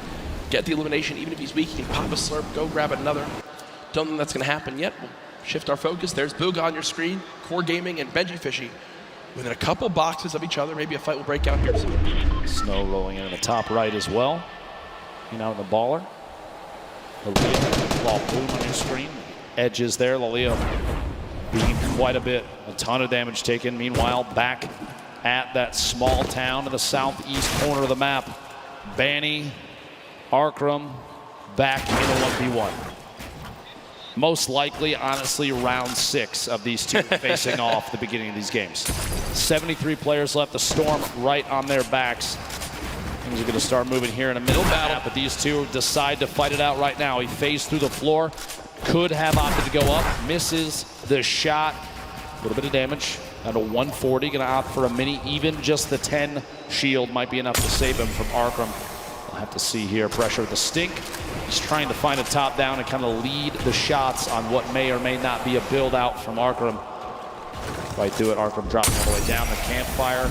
get the elimination. Even if he's weak, he can pop a slurp, go grab another. Don't think that's going to happen yet. We'll shift our focus. There's Bugha on your screen, Core Gaming and Benji Fishy. Within a couple boxes of each other, maybe a fight will break out here soon. Snow rolling in the top right as well. You know, the baller. Lalia, ball boom on your screen. Edges there, Lalia being quite a bit. A ton of damage taken. Meanwhile, back at that small town in the southeast corner of the map. Banny, Arkram, back in a 1v1. Most likely, honestly, round 6 of these two facing off the beginning of these games. 73 players left. The Storm right on their backs. Things are going to start moving here in a middle battle, but these two decide to fight it out right now. He phased through the floor. Could have opted to go up. Misses the shot. A little bit of damage. Down to 140. Going to opt for a mini. Even just the 10 shield might be enough to save him from Arkram. We'll have to see here. Pressure with the stink. Just trying to find a top down and kind of lead the shots on what may or may not be a build out from Arkram. Right through it, Arkram dropping all the way down the campfire.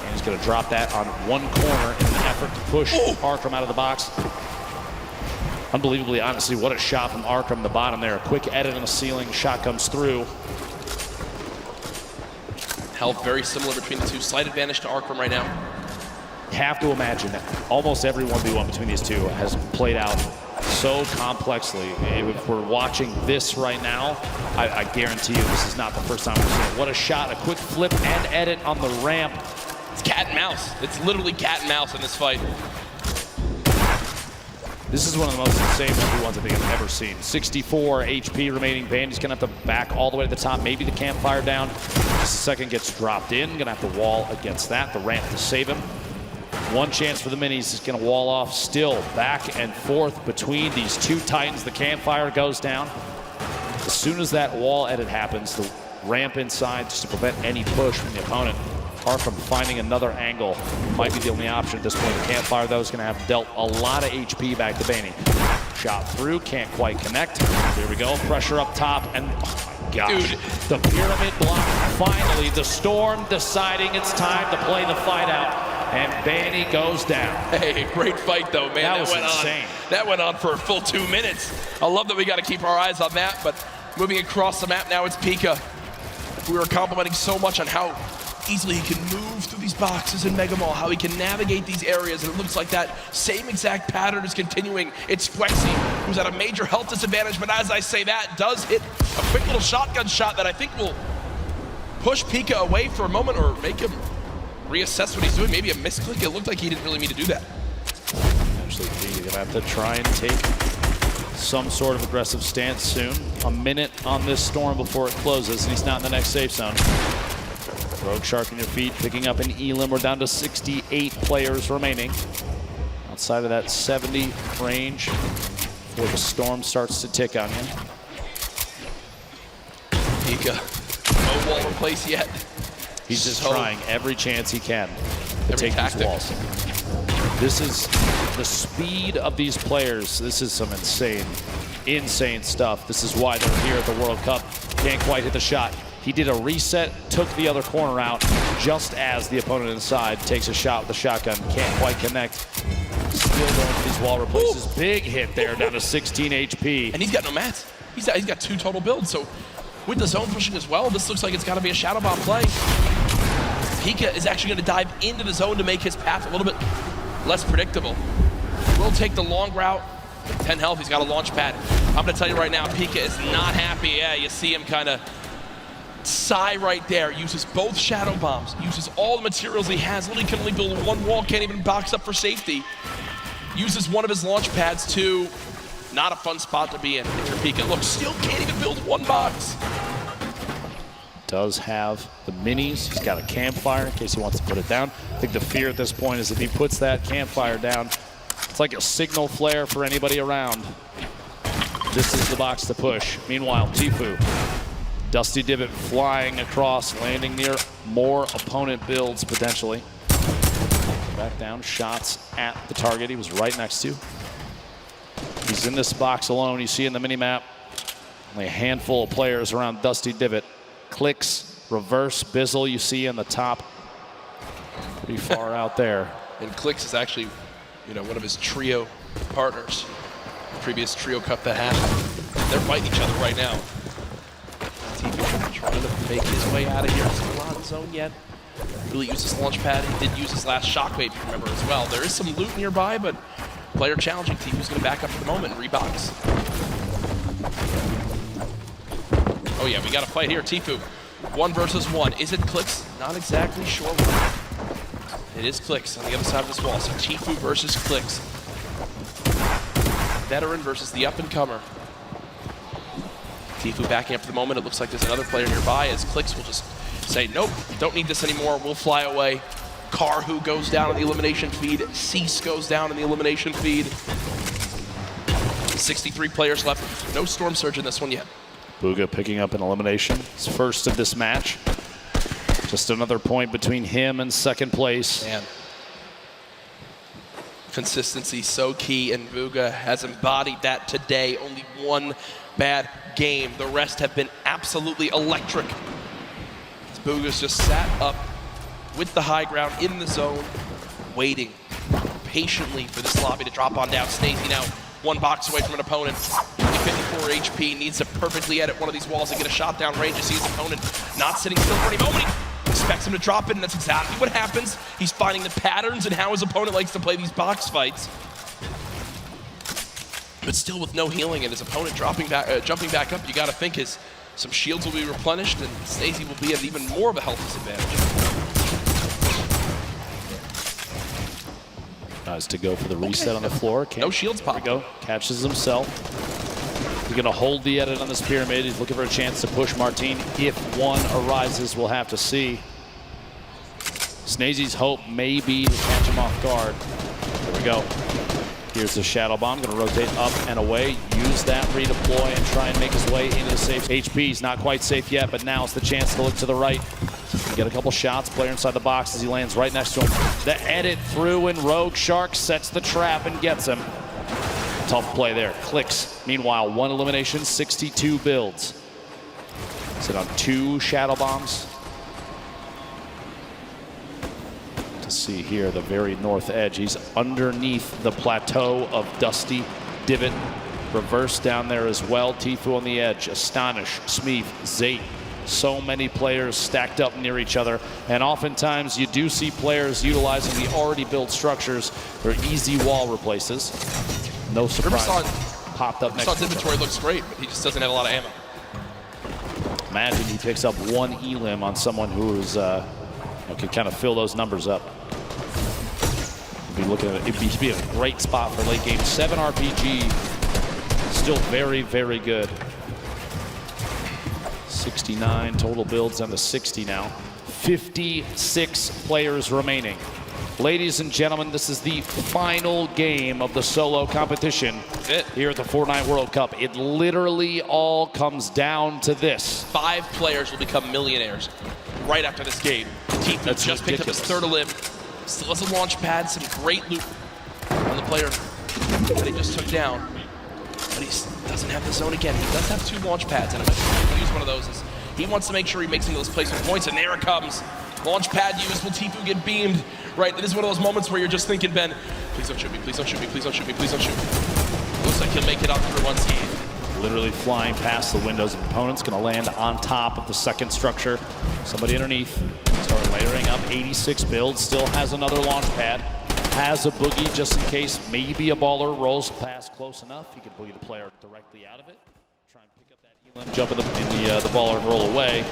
And he's going to drop that on one corner in an effort to push Arkram out of the box. Unbelievably, honestly, what a shot from Arkram, the bottom there. A quick edit on the ceiling, shot comes through. Health very similar between the two. Slight advantage to Arkham right now. Have to imagine that almost every 1v1 between these two has played out so complexly. If we're watching this right now, I guarantee you this is not the first time we've seen it. What a shot, a quick flip and edit on the ramp. It's cat and mouse. It's literally cat and mouse in this fight. This is one of the most insane 1v1s I think I've ever seen. 64 HP remaining. Bandy's gonna have to back all the way to the top. Maybe the campfire down. Just a second gets dropped in. Gonna have to wall against that. The ramp to save him. One chance for the minis is gonna wall off. Still back and forth between these two titans. The campfire goes down. As soon as that wall edit happens, the ramp inside just to prevent any push from the opponent. Arkham finding another angle might be the only option at this point. The campfire, though, is going to have dealt a lot of HP back to Baney. Shot through, can't quite connect. Here we go, pressure up top, and oh my gosh. Dude. The pyramid block, finally, the Storm deciding it's time to play the fight out, and Baney goes down. Hey, great fight, though, man. That was went insane. That went on for a full 2 minutes. I love that we got to keep our eyes on that, but moving across the map now, it's Pika. We were complimenting so much on how easily he can move through these boxes in Mega Mall, how he can navigate these areas, and it looks like that same exact pattern is continuing. It's Flexi, who's at a major health disadvantage, but as I say that, does hit a quick little shotgun shot that I think will push Pika away for a moment or make him reassess what he's doing. Maybe a misclick. It looked like he didn't really mean to do that. Eventually, Pika gonna have to try and take some sort of aggressive stance soon. A minute on this Storm before it closes, and he's not in the next safe zone. Rogue Shark in your feet, picking up an Elim. We're down to 68 players remaining. Outside of that 70 range before the Storm starts to tick on him. Pika, no wall in place yet. He's just trying every chance he can to take these walls. This is the speed of these players. This is some insane stuff. This is why they're here at the World Cup. Can't quite hit the shot. He did a reset, took the other corner out, just as the opponent inside takes a shot with the shotgun. Can't quite connect. Still going for these wall replaces. Ooh. Big hit there, down to 16 HP. And he's got no mats. He's got 2 total builds, so with the zone pushing as well, this looks like it's got to be a Shadow Bomb play. Pika is actually going to dive into the zone to make his path a little bit less predictable. Will take the long route. 10 health, he's got a launch pad. I'm going to tell you right now, Pika is not happy. Yeah, you see him kind of sigh right there. Uses both Shadow Bombs, uses all the materials he has. Literally can only build one wall, can't even box up for safety. Uses one of his launch pads too. Not a fun spot to be in if you're Pika. Look, still can't even build one box. Does have the minis. He's got a campfire in case he wants to put it down. I think the fear at this point is if he puts that campfire down, it's like a signal flare for anybody around. This is the box to push. Meanwhile, Tifu, Dusty Divot flying across, landing near more opponent builds potentially. Back down, shots at the target he was right next to. He's in this box alone. You see in the mini-map, only a handful of players around Dusty Divot. Clicks, reverse, Bizzle you see in the top. Pretty far out there. And Clicks is actually, one of his trio partners. Previous trio cup that happened. They're fighting each other right now. Tifu trying to make his way out of here. He's not in zone yet. Really used his launch pad. He did use his last shockwave, if you remember, as well. There is some loot nearby, but player challenging. Tifu's going to back up for the moment and rebox. Oh yeah, we got a fight here. Tifu, 1 versus 1. Is it Clicks? Not exactly sure. It is Clicks on the other side of this wall. So Tifu versus Clicks. Veteran versus the up-and-comer. Tifu backing up for the moment. It looks like there's another player nearby as Clicks will just say, nope, don't need this anymore. We'll fly away. Karhu goes down in the elimination feed. Cease goes down in the elimination feed. 63 players left. No Storm Surge in this one yet. Bugha picking up an elimination. His first of this match. Just another point between him and second place. Man. Consistency so key, and Bugha has embodied that today. Only one bad game. The rest have been absolutely electric. Bugha's just sat up with the high ground in the zone, waiting patiently for this lobby to drop on down. Snazy now 1 box away from an opponent. 54 HP, needs to perfectly edit one of these walls and get a shot down range. You see his opponent not sitting still for any moment. He expects him to drop it, and that's exactly what happens. He's finding the patterns and how his opponent likes to play these box fights. But still with no healing and his opponent jumping back up, you gotta think some shields will be replenished and Stacey will be at even more of a health disadvantage. Tries to go for the reset on the floor. No shields pop. There we go. Catches himself. He's going to hold the edit on this pyramid. He's looking for a chance to push Martine. If one arises, we'll have to see. Snazy's hope may be to catch him off guard. There we go. Here's the Shadow Bomb. Going to rotate up and away. Use that redeploy and try and make his way into the safe. HP's not quite safe yet, but now it's the chance to look to the right. Get a couple shots. Player inside the box as he lands right next to him. The edit through and Rogue Shark sets the trap and gets him. Tough play there. Clicks. Meanwhile, 1 elimination, 62 builds. Sit on 2 Shadow Bombs. To see here, the very north edge. He's underneath the plateau of Dusty Divot. Reverse down there as well. Tfue on the edge. Astonish, Smeef, Zate. So many players stacked up near each other, and oftentimes you do see players utilizing the already built structures for easy wall replaces. No surprise. Popped up next to him. Inventory looks great, but he just doesn't have a lot of ammo. Imagine he picks up 1 elim on someone who's can kind of fill those numbers up. It'd be a great spot for late game. 7 RPG, still very, very good. 69 total builds down to 60 now. 56 players remaining. Ladies and gentlemen, this is the final game of the solo competition here at the Fortnite World Cup. It literally all comes down to this. 5 players will become millionaires right after this game. Tfue just picked up his 3rd elim. Still has a launch pad, some great loot on the player that he just took down. But he doesn't have the zone again. He does have 2 launch pads, and I'm going to use one of those. He wants to make sure he makes some of those placement points, and there it comes. Launch pad used. Will Tfue get beamed? Right, this is one of those moments where you're just thinking, Ben, please don't shoot me, please don't shoot me, please don't shoot me, please don't shoot me. Looks like he'll make it up through unscathed. Literally flying past the windows of opponents, going to land on top of the second structure. Somebody underneath. Start layering up 86 builds, still has another launch pad. Has a boogie just in case maybe a baller rolls past close enough. He can boogie the player directly out of it. Try and pick up that elim, jump in the baller and roll away.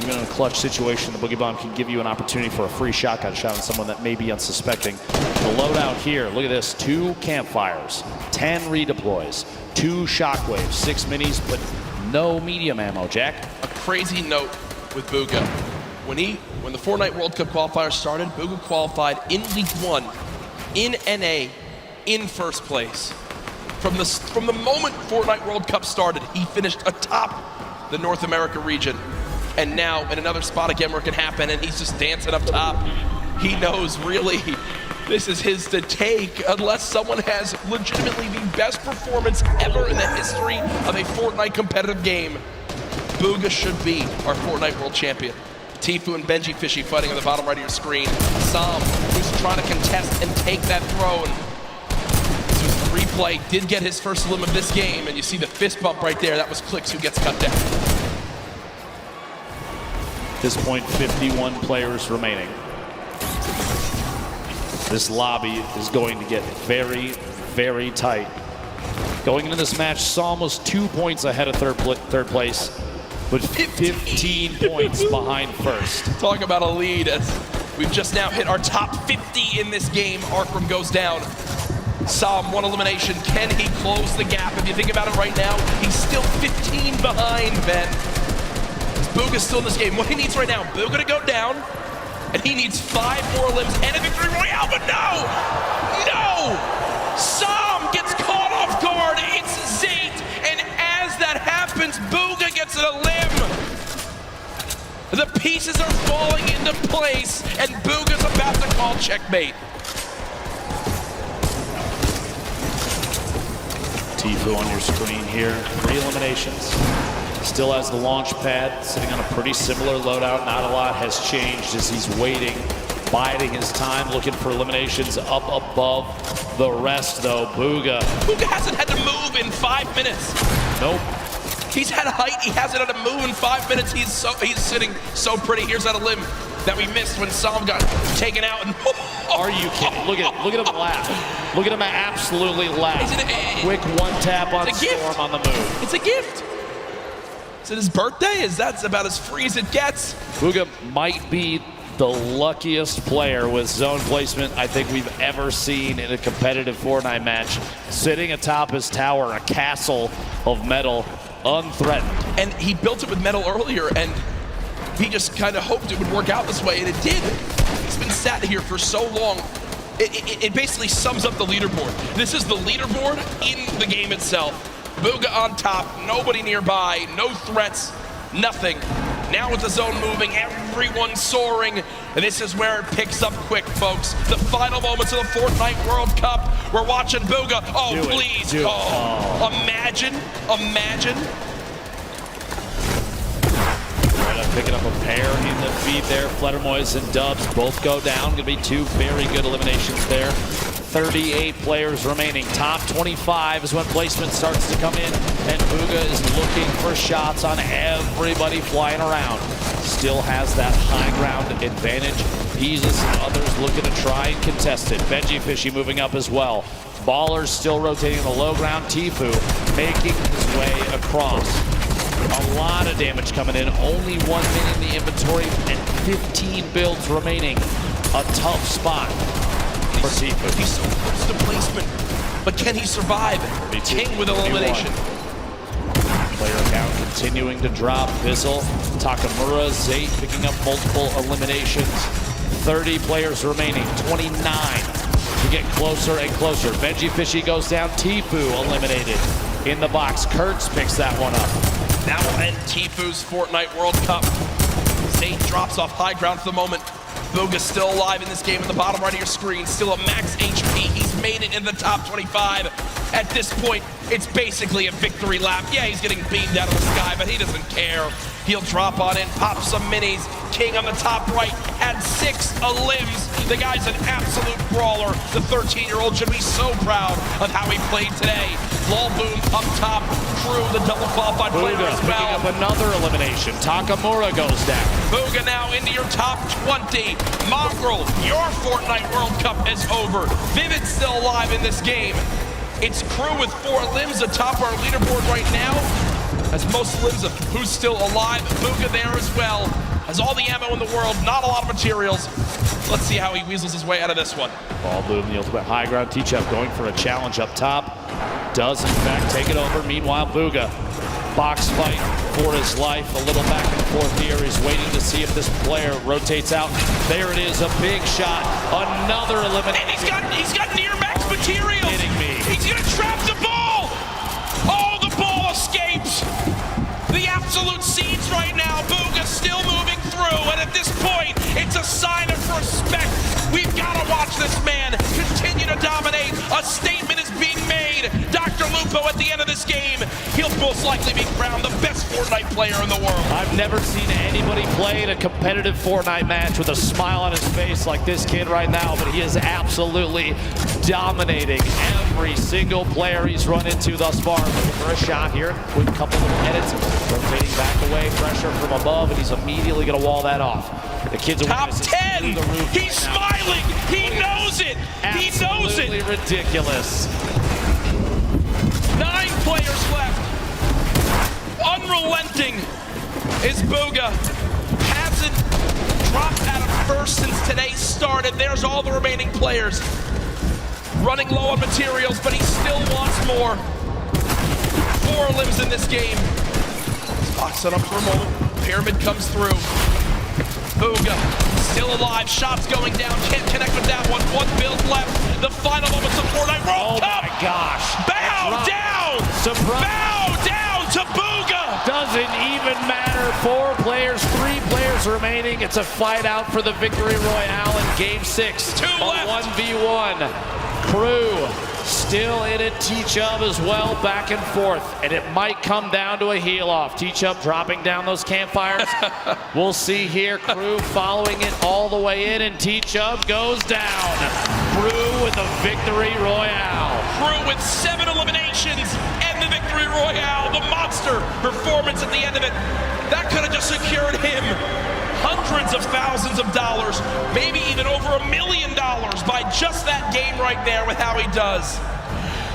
Even in a clutch situation, the Boogie Bomb can give you an opportunity for a free shotgun shot on someone that may be unsuspecting. The loadout here, look at this, 2 campfires, 10 redeploys, 2 shockwaves, 6 minis, but no medium ammo, Jack. A crazy note with Booga. When the Fortnite World Cup qualifier started, Booga qualified in League 1, in NA, in 1st place. From the moment Fortnite World Cup started, he finished atop the North America region. And now in another spot again where it can happen, and he's just dancing up top. He knows really this is his to take unless someone has legitimately the best performance ever in the history of a Fortnite competitive game. Booga should be our Fortnite World Champion. Tfue and Benji Fishy fighting on the bottom right of your screen. Sam, who's trying to contest and take that throne. This was the replay, did get his 1st elim of this game, and you see the fist bump right there. That was Clicks who gets cut down. At this point, 51 players remaining. This lobby is going to get very, very tight. Going into this match, Psalm was 2 points ahead of third place, but 15 points behind 1st. Talk about a lead. We've just now hit our top 50 in this game. Arkram goes down. Psalm, 1 elimination. Can he close the gap? If you think about it right now, he's still 15 behind, Ben. Booga's still in this game. What he needs right now, Booga to go down, and he needs 5 more limbs and a victory royale, but no! No! Psalm gets caught off guard. It's Zate, and as that happens, Booga gets a limb. The pieces are falling into place, and Booga's about to call checkmate. Tfue on your screen here, 3 eliminations. Still has the launch pad, sitting on a pretty similar loadout. Not a lot has changed as he's waiting, biding his time, looking for eliminations up above the rest, though. Booga hasn't had to move in 5 minutes. Nope. He's had a height, he hasn't had a move in 5 minutes. He's sitting so pretty. Here's that a limb that we missed when Sam got taken out. And are you kidding? Look at him laugh. Look at him absolutely laugh. Quick one tap on Storm on the move. It's a gift. Is it his birthday? That's about as free as it gets. Bugha might be the luckiest player with zone placement I think we've ever seen in a competitive Fortnite match. Sitting atop his tower, a castle of metal, unthreatened. And he built it with metal earlier, and he just kind of hoped it would work out this way, and it did. He's been sat here for so long. It basically sums up the leaderboard. This is the leaderboard in the game itself. Bugha on top, nobody nearby, no threats, nothing. Now with the zone moving, everyone soaring. And this is where it picks up quick, folks. The final moments of the Fortnite World Cup. We're watching Bugha. Oh, please. Imagine. Picking up a pair in the feed there. Fledermoys and Dubs both go down. Gonna be two very good eliminations there. 38 players remaining. Top 25 is when placement starts to come in, and Bugha is looking for shots on everybody flying around. Still has that high ground advantage. Peasus and others looking to try and contest it. Benji Fishy moving up as well. Ballers still rotating the low ground. Tifu making his way across. A lot of damage coming in. Only 1 minute in the inventory and 15 builds remaining. A tough spot for Tifu. He's so close to placement, but can he survive? King with elimination. Player count continuing to drop. Bizzle, Takamura, Zayt picking up multiple eliminations. 30 players remaining. 29 to get closer and closer. Benji Fishy goes down. Tifu eliminated in the box. Kurtz picks that one up. That will end Tifu's Fortnite World Cup. Zayt drops off high ground for the moment. Bugha's still alive in this game in the bottom right of your screen. Still a max HP. He's made it in the top 25. At this point, it's basically a victory lap. Yeah, he's getting beamed out of the sky, but he doesn't care. He'll drop on in, pop some minis. King on the top right had 6 limbs. The guy's an absolute brawler. The 13-year-old should be so proud of how he played today. Lol Boom up top. Crew, the double qualified player as well. Picking up another elimination. Takamura goes down. Bugha now into your top 20. Mongrel, your Fortnite World Cup is over. Vivid's still alive in this game. It's Crew with 4 limbs atop our leaderboard right now. Has most limbs of who's still alive. Bugha there as well. Has all the ammo in the world, not a lot of materials. Let's see how he weasels his way out of this one. Ball Boom, the ultimate high ground. T-Chup going for a challenge up top. Does in fact take it over. Meanwhile, Bugha, box fight for his life. A little back and forth here. He's waiting to see if this player rotates out. There it is, a big shot. Another elimination. And he's got near max materials. Kidding me. He's gonna trap the ball. Oh, the ball escapes. The absolute scenes right now. Bugha still moving through, and at this point, it's a sign of respect. We've got to watch this man continue to dominate. A statement is being made. Dr. Lupo at the end of this game, he'll most likely be crowned the best Fortnite player in the world. I've never seen anybody play in a competitive Fortnite match with a smile on his face like this kid right now, but he is absolutely dominating every single player he's run into thus far. Looking for a shot here. Quick couple little edits. Rotating back away, pressure from above, and he's immediately going to wall that off. The kid's top 10. He's smiling. He knows it. He knows it. Absolutely ridiculous. 9 players left. Unrelenting is Bugha. Hasn't dropped out of first since today started. There's all the remaining players. Running low on materials, but he still wants more. 4 limbs in this game. Box it up for a moment. Pyramid comes through. Bugha still alive. Shots going down. Can't connect with that one. 1 build left. The final moments of Fortnite World Cup. Oh my gosh. Bow down. Surprise. Bow down to Bugha. Doesn't even matter. 4 players, 3 players remaining. It's a fight out for the victory royale in game 6. 2 left. 1v1. Crew still in it. T-Chup as well, back and forth. And it might come down to a heel off. T-Chup dropping down those campfires. We'll see here. Crew following it all the way in, and T-Chup goes down. Crew with a victory royale. Crew with 7 eliminations and the Victory Royale. The monster performance at the end of it. That could have just secured him hundreds of thousands of dollars, maybe even over $1 million by just that game right there with how he does.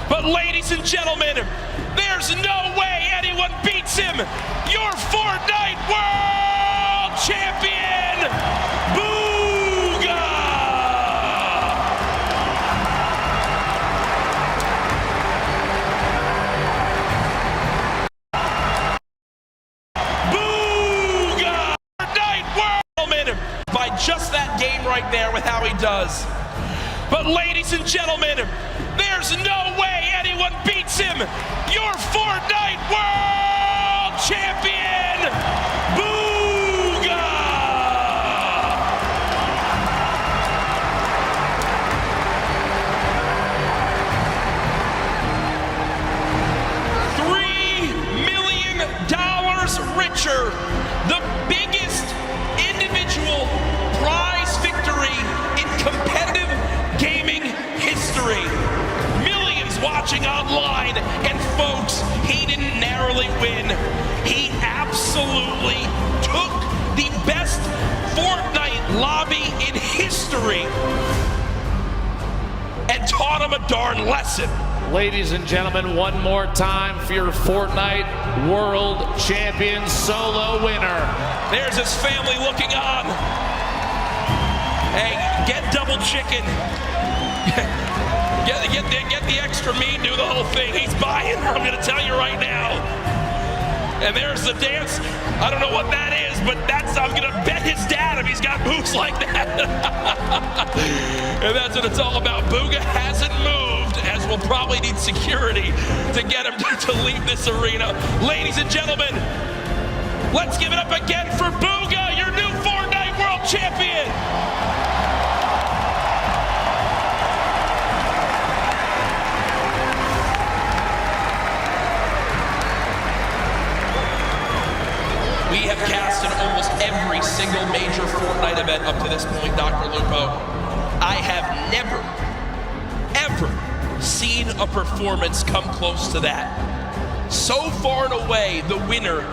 But ladies and gentlemen, there's no way anyone beats him. Your Fortnite World Champion, Booga! Booga! Fortnite World! By just that game right there with how he does. But ladies and gentlemen, there's no way anyone beats him. Your Fortnite World Champion, Booga! $3 million richer, the biggest individual prize victory in competitive gaming history. Millions watching online, and folks, he didn't narrowly win. He absolutely took the best Fortnite lobby in history and taught him a darn lesson. Ladies and gentlemen, one more time for your Fortnite World Champion solo winner. There's his family looking on. Hey, get double chicken. Get the extra meat, do the whole thing. He's buying, I'm gonna tell you right now. And there's the dance. I don't know what that is, but I'm gonna bet his dad if he's got boots like that. And that's what it's all about. Booga hasn't moved, as we'll probably need security to get him to leave this arena. Ladies and gentlemen, let's give it up again for Booga, your new Fortnite World Champion. We have cast in almost every single major Fortnite event up to this point, Dr. Lupo. I have never, ever seen a performance come close to that. So far and away, the winner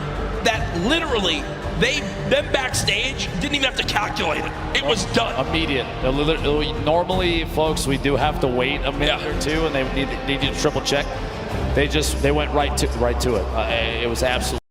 that literally, them backstage didn't even have to calculate it. It was done. Immediate. Normally, folks, we do have to wait a minute or two, and they need you to triple check. They went right to it. It was absolutely.